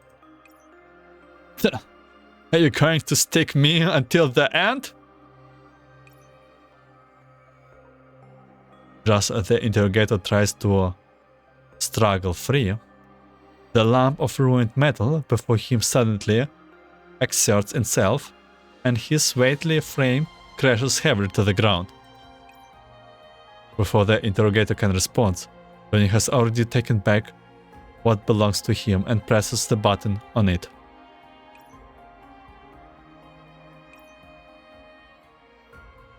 Are you going to stick me until the end? Just as the interrogator tries to struggle free, the lump of ruined metal before him suddenly exerts itself, and his weighty frame crashes heavily to the ground. Before the interrogator can respond, Johnny has already taken back what belongs to him and presses the button on it.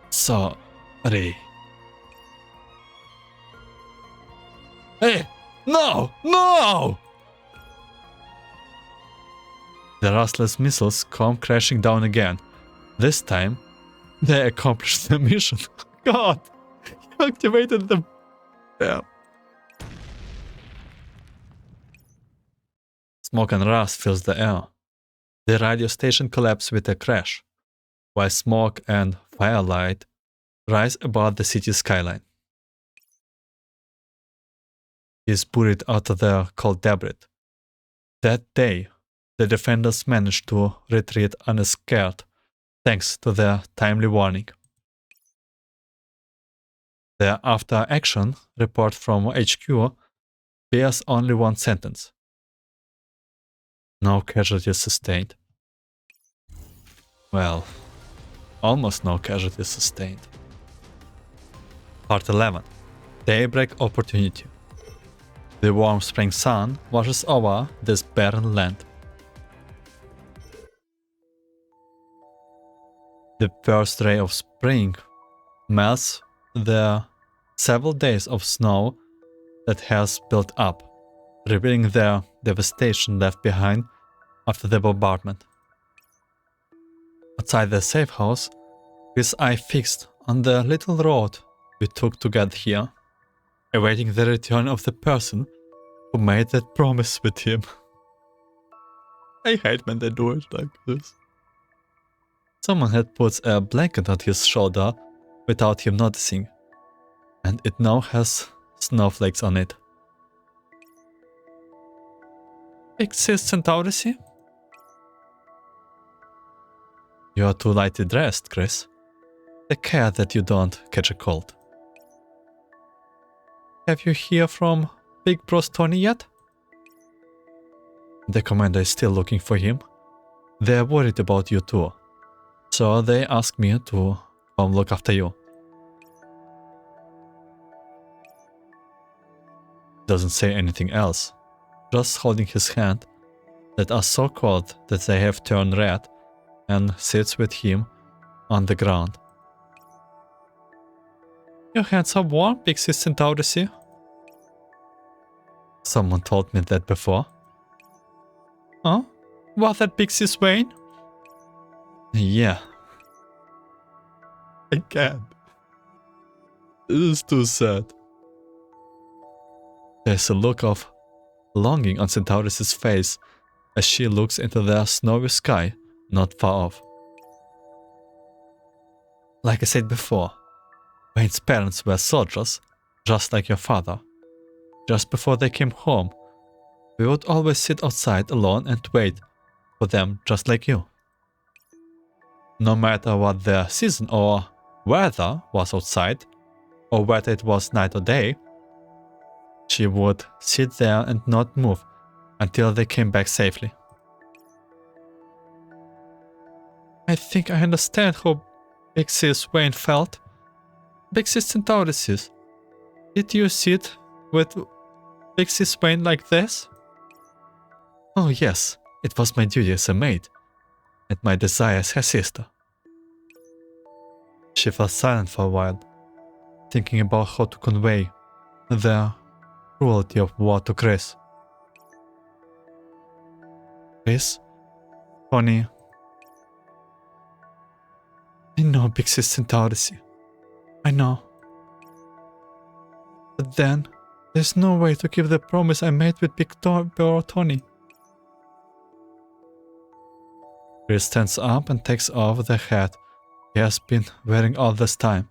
Sorry. Hey! No! No! The rustless missiles come crashing down again. This time, they accomplish the mission. God! You activated the... Yeah. Smoke and rust fills the air. The radio station collapses with a crash, while smoke and firelight rise above the city's skyline. He is buried out of the cold debris. That day, the defenders managed to retreat unscared thanks to their timely warning. The after-action report from HQ bears only one sentence. No casualties sustained. Well, almost no casualties sustained. Part 11. Daybreak Opportunity. The warm spring sun washes over this barren land. The first ray of spring melts the several days of snow that has built up, revealing the devastation left behind after the bombardment. Outside the safe house, his eye fixed on the little road we took to get here, awaiting the return of the person who made that promise with him. I hate when they do it like this. Someone had put a blanket on his shoulder without him noticing, and it now has snowflakes on it. Exists Centaurisi? You are too lightly dressed, Chris. Take care that you don't catch a cold. Have you heard from Big Bros Tony yet? The commander is still looking for him. They are worried about you too, so they asked me to come look after you. Doesn't say anything else, just holding his hand that are so cold that they have turned red, and sits with him on the ground. Your hands are warm, Big Sis Centaurisi. Someone told me that before. Huh? Was that Big Sis Wayne? Yeah. I can't. This is too sad. There's a look of longing on Centaurisi's face as she looks into the snowy sky not far off. Like I said before, Wayne's parents were soldiers, just like your father. Just before they came home, we would always sit outside alone and wait for them just like you. No matter what the season or weather was outside, or whether it was night or day, she would sit there and not move until they came back safely. I think I understand how Big Sis Wayne felt. Big Sis Centaurisi, did you sit with Big Sis Wayne like this? Oh yes, it was my duty as a maid, and my desire as her sister. She fell silent for a while, thinking about how to convey the cruelty of war to Chris. Chris? Tony? I know Big Sis Centaurisi. I know. But then, there's no way to keep the promise I made with Big Tony. Chris stands up and takes off the hat he has been wearing all this time.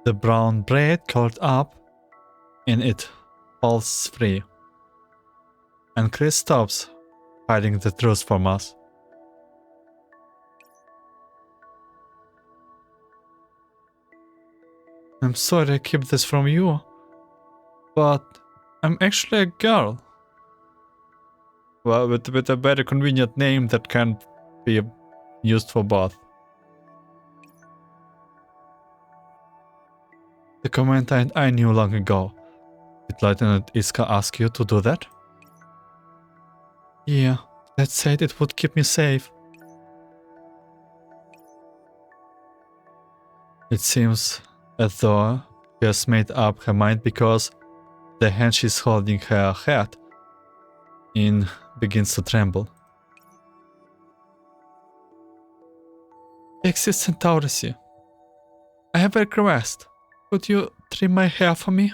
The brown braid curled up in it falls free, and Chris stops hiding the truth from us. I'm sorry I keep this from you, but I'm actually a girl. Well, with a very convenient name that can be used for both. The commander I knew long ago. Did Lieutenant Iska ask you to do that? Yeah, that said it would keep me safe. It seems as though she has made up her mind because the hand she's holding her head in begins to tremble. Existent Taurasi, I have a request. Could you trim my hair for me?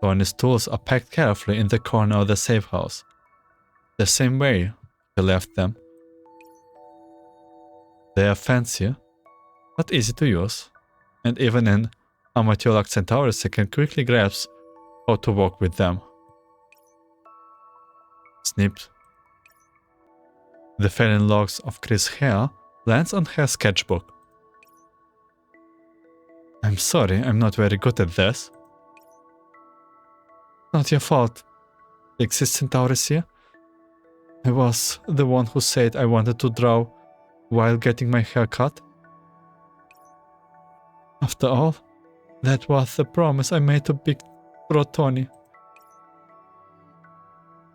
Tony's tools are packed carefully in the corner of the safe house, the same way he left them. They are fancy, not easy to use, and even an amateur like Centaurus can quickly grasp how to work with them. Snipped. The fallen locks of Chris' hair lands on her sketchbook. I'm sorry, I'm not very good at this. Not your fault. Existent Taurus here. I was the one who said I wanted to draw while getting my hair cut. After all, that was the promise I made to Big Bro Tony.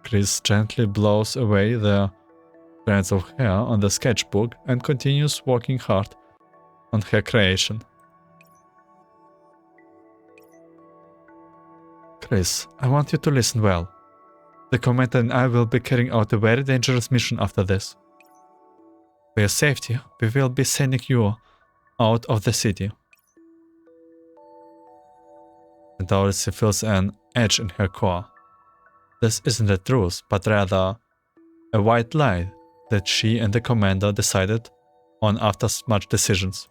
Chris gently blows away the strands of hair on the sketchbook and continues working hard on her creation. Chris, I want you to listen well. The commander and I will be carrying out a very dangerous mission after this. For your safety, we will be sending you out of the city. And Dorothy feels an edge in her core. This isn't the truth, but rather a white lie that she and the commander decided on after much decisions.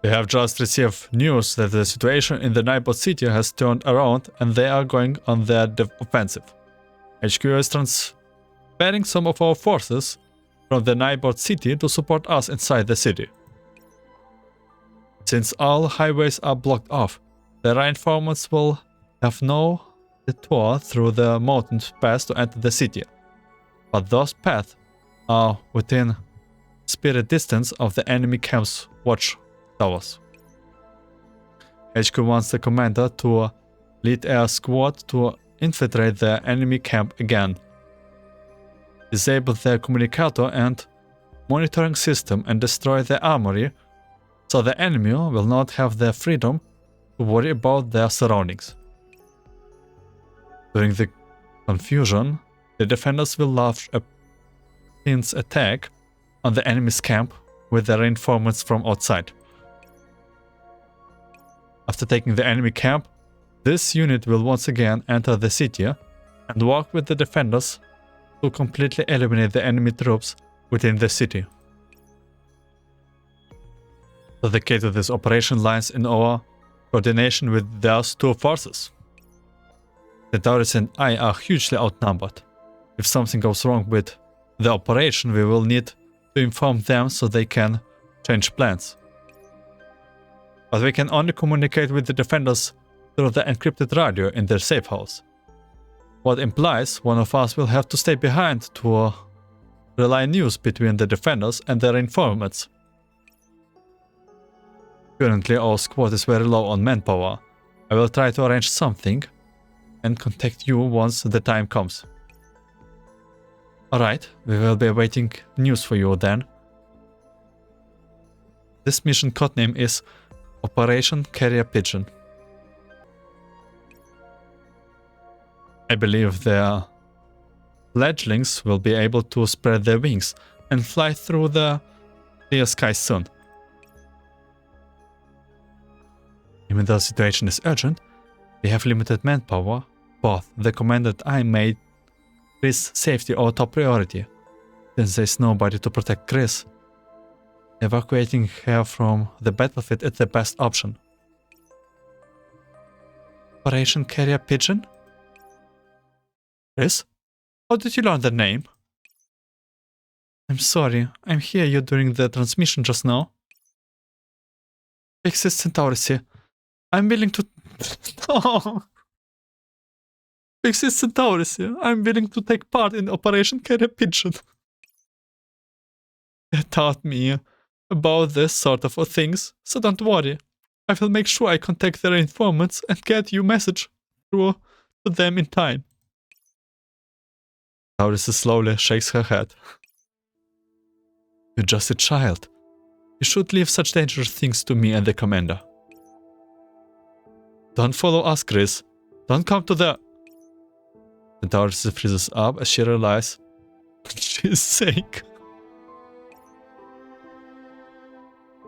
We have just received news that the situation in the Nightbot City has turned around and they are going on their offensive. HQ is transferring some of our forces from the Nightbot City to support us inside the city. Since all highways are blocked off, the reinforcements will have no detour through the mountain paths to enter the city. But those paths are within spirit distance of the enemy camp's watchtowers. HQ wants the commander to lead a squad to infiltrate the enemy camp again, disable their communicator and monitoring system and destroy the armory so the enemy will not have the freedom to worry about their surroundings. During the confusion, the defenders will launch a pinch attack on the enemy's camp with the reinforcements from outside. After taking the enemy camp, this unit will once again enter the city and work with the defenders to completely eliminate the enemy troops within the city. The key to this operation lies in our coordination with those two forces. The Taurus and I are hugely outnumbered. If something goes wrong with the operation, we will need to inform them so they can change plans. But we can only communicate with the defenders through the encrypted radio in their safe house. What implies one of us will have to stay behind to relay news between the defenders and their informants. Currently our squad is very low on manpower. I will try to arrange something and contact you once the time comes. Alright, we will be awaiting news for you then. This mission codename is Operation Carrier Pigeon. I believe the fledglings will be able to spread their wings and fly through the clear sky soon. Even though the situation is urgent, we have limited manpower. Both the commander and I made Chris' safety our top priority. Since there's nobody to protect Chris, evacuating her from the battlefield is the best option. Operation Carrier Pigeon? Chris? How did you learn the name? I'm sorry, I'm hear you during the transmission just now. Pixies Centaurus here. I'm willing to... No! Pixies Centaurus here. I'm willing to take part in Operation Carrier Pigeon. They taught me about this sort of things, so don't worry. I will make sure I contact their informants and get you message through to them in time. Taurus slowly shakes her head. You're just a child. You should leave such dangerous things to me and the commander. Don't follow us, Chris. Don't come to the... Taurus freezes up as she realizes she's sick.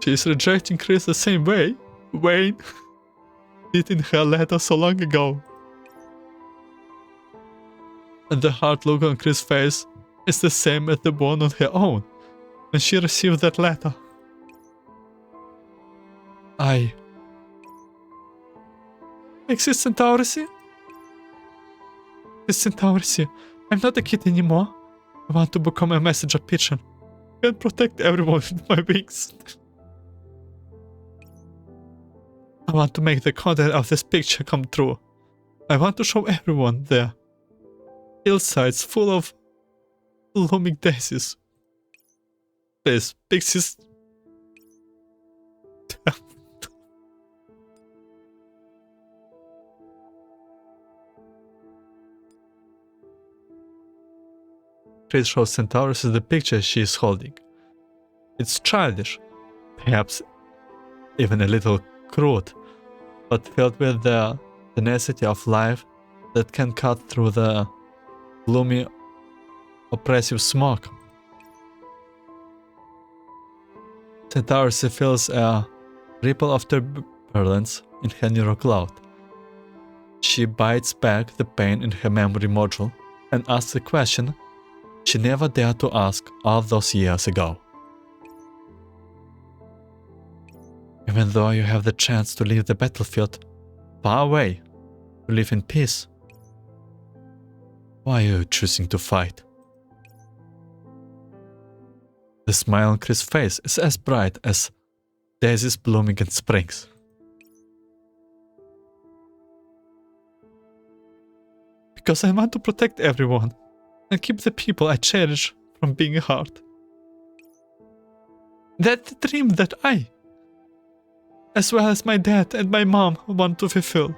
She's rejecting Chris the same way Wayne did in her letter so long ago. And the hard look on Chris' face is the same as the one on her own when she received that letter. Exist Centaurus? Centaurus, I'm not a kid anymore. I want to become a messenger pigeon and protect everyone with my wings. I want to make the content of this picture come true. I want to show everyone there hillsides full of blooming daisies. Please, pixies. Chris shows Centaurus the picture she is holding. It's childish, perhaps even a little crude, but filled with the tenacity of life that can cut through the gloomy, oppressive smoke. Centaurus feels a ripple of turbulence in her neural cloud. She bites back the pain in her memory module and asks a question she never dared to ask all those years ago. Even though you have the chance to leave the battlefield far away, to live in peace, why are you choosing to fight? The smile on Chris' face is as bright as daisies blooming in springs. Because I want to protect everyone and keep the people I cherish from being hurt. That's the dream that I, as well as my dad and my mom, want to fulfill.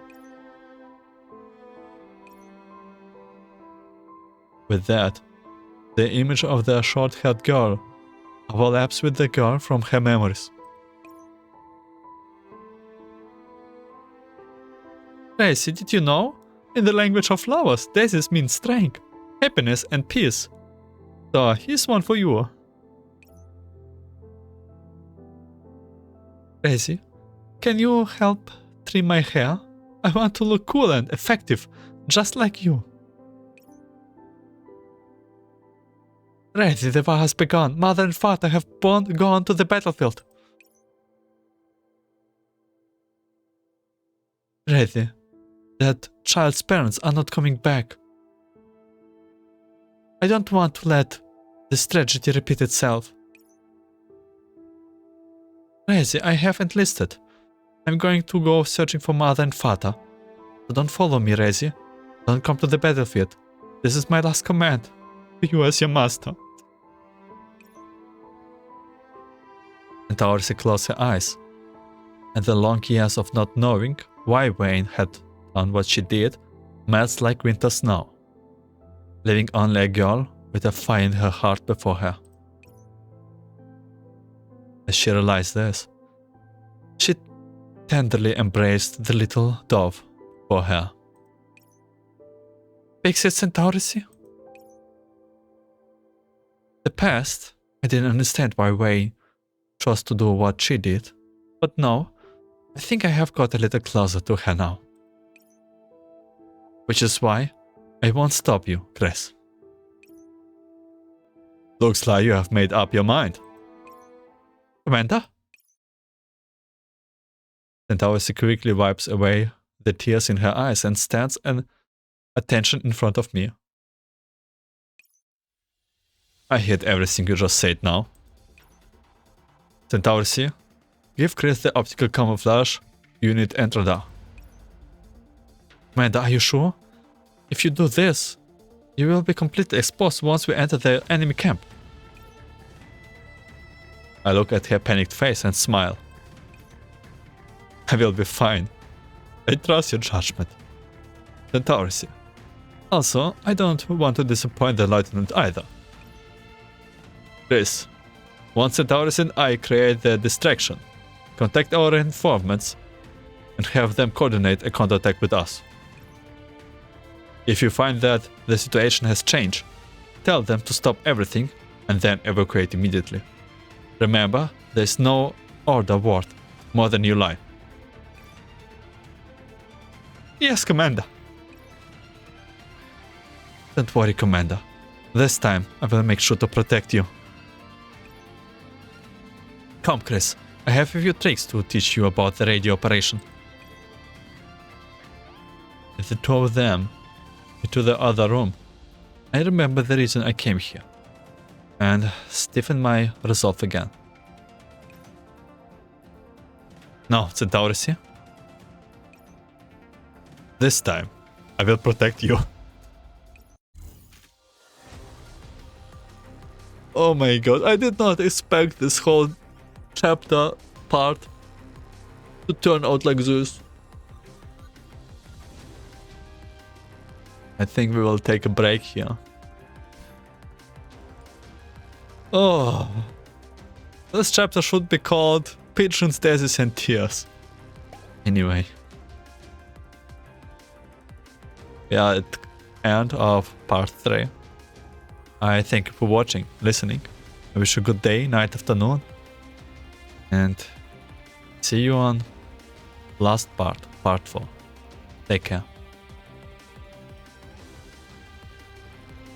With that, the image of the short-haired girl overlaps with the girl from her memories. Tracy, did you know? In the language of flowers, daisies mean strength, happiness and peace. So here's one for you. Daisy, can you help trim my hair? I want to look cool and effective, just like you. Daisy, the war has begun. Mother and father have both gone to the battlefield. Daisy, that child's parents are not coming back. I don't want to let this tragedy repeat itself. Daisy, I have enlisted. I'm going to go searching for mother and father. So don't follow me, Daisy. Don't come to the battlefield. This is my last command to you as your master. And Taurus closed her eyes, and the long years of not knowing why Wayne had done what she did melts like winter snow, leaving only a girl with a fire in her heart before her. As she realized this, she tenderly embraced the little dove for her. Pixie Centaurus? The past, I didn't understand why Wayne chose to do what she did, but now, I think I have got a little closer to her now. Which is why I won't stop you, Chris. Looks like you have made up your mind. Commander? Centaurus quickly wipes away the tears in her eyes, and stands at attention in front of me. I hate everything you just said now. Centaur C, give Chris the optical camouflage unit and radar. Amanda, are you sure? If you do this, you will be completely exposed once we enter the enemy camp. I look at her panicked face and smile. I will be fine. I trust your judgment. Centaur C. Also, I don't want to disappoint the lieutenant either. Chris, once Centaurus and I create the distraction, contact our informants and have them coordinate a counterattack with us. If you find that the situation has changed, tell them to stop everything and then evacuate immediately. Remember, there is no order worth more than your life. Yes, Commander. Don't worry, Commander. This time I will make sure to protect you. Come, Chris. I have a few tricks to teach you about the radio operation. The two of them into the other room. I remember the reason I came here, and stiffen my resolve again. Now, Centaurus here. This time, I will protect you. Oh my god, I did not expect this whole chapter part to turn out like this. I think we will take a break here. Oh, this chapter should be called Pigeons, Daisies and Tears. Anyway. Yeah, at end of part 3. I thank you for watching, listening. I wish you a good day, night, afternoon. And see you on last part, part 4. Take care.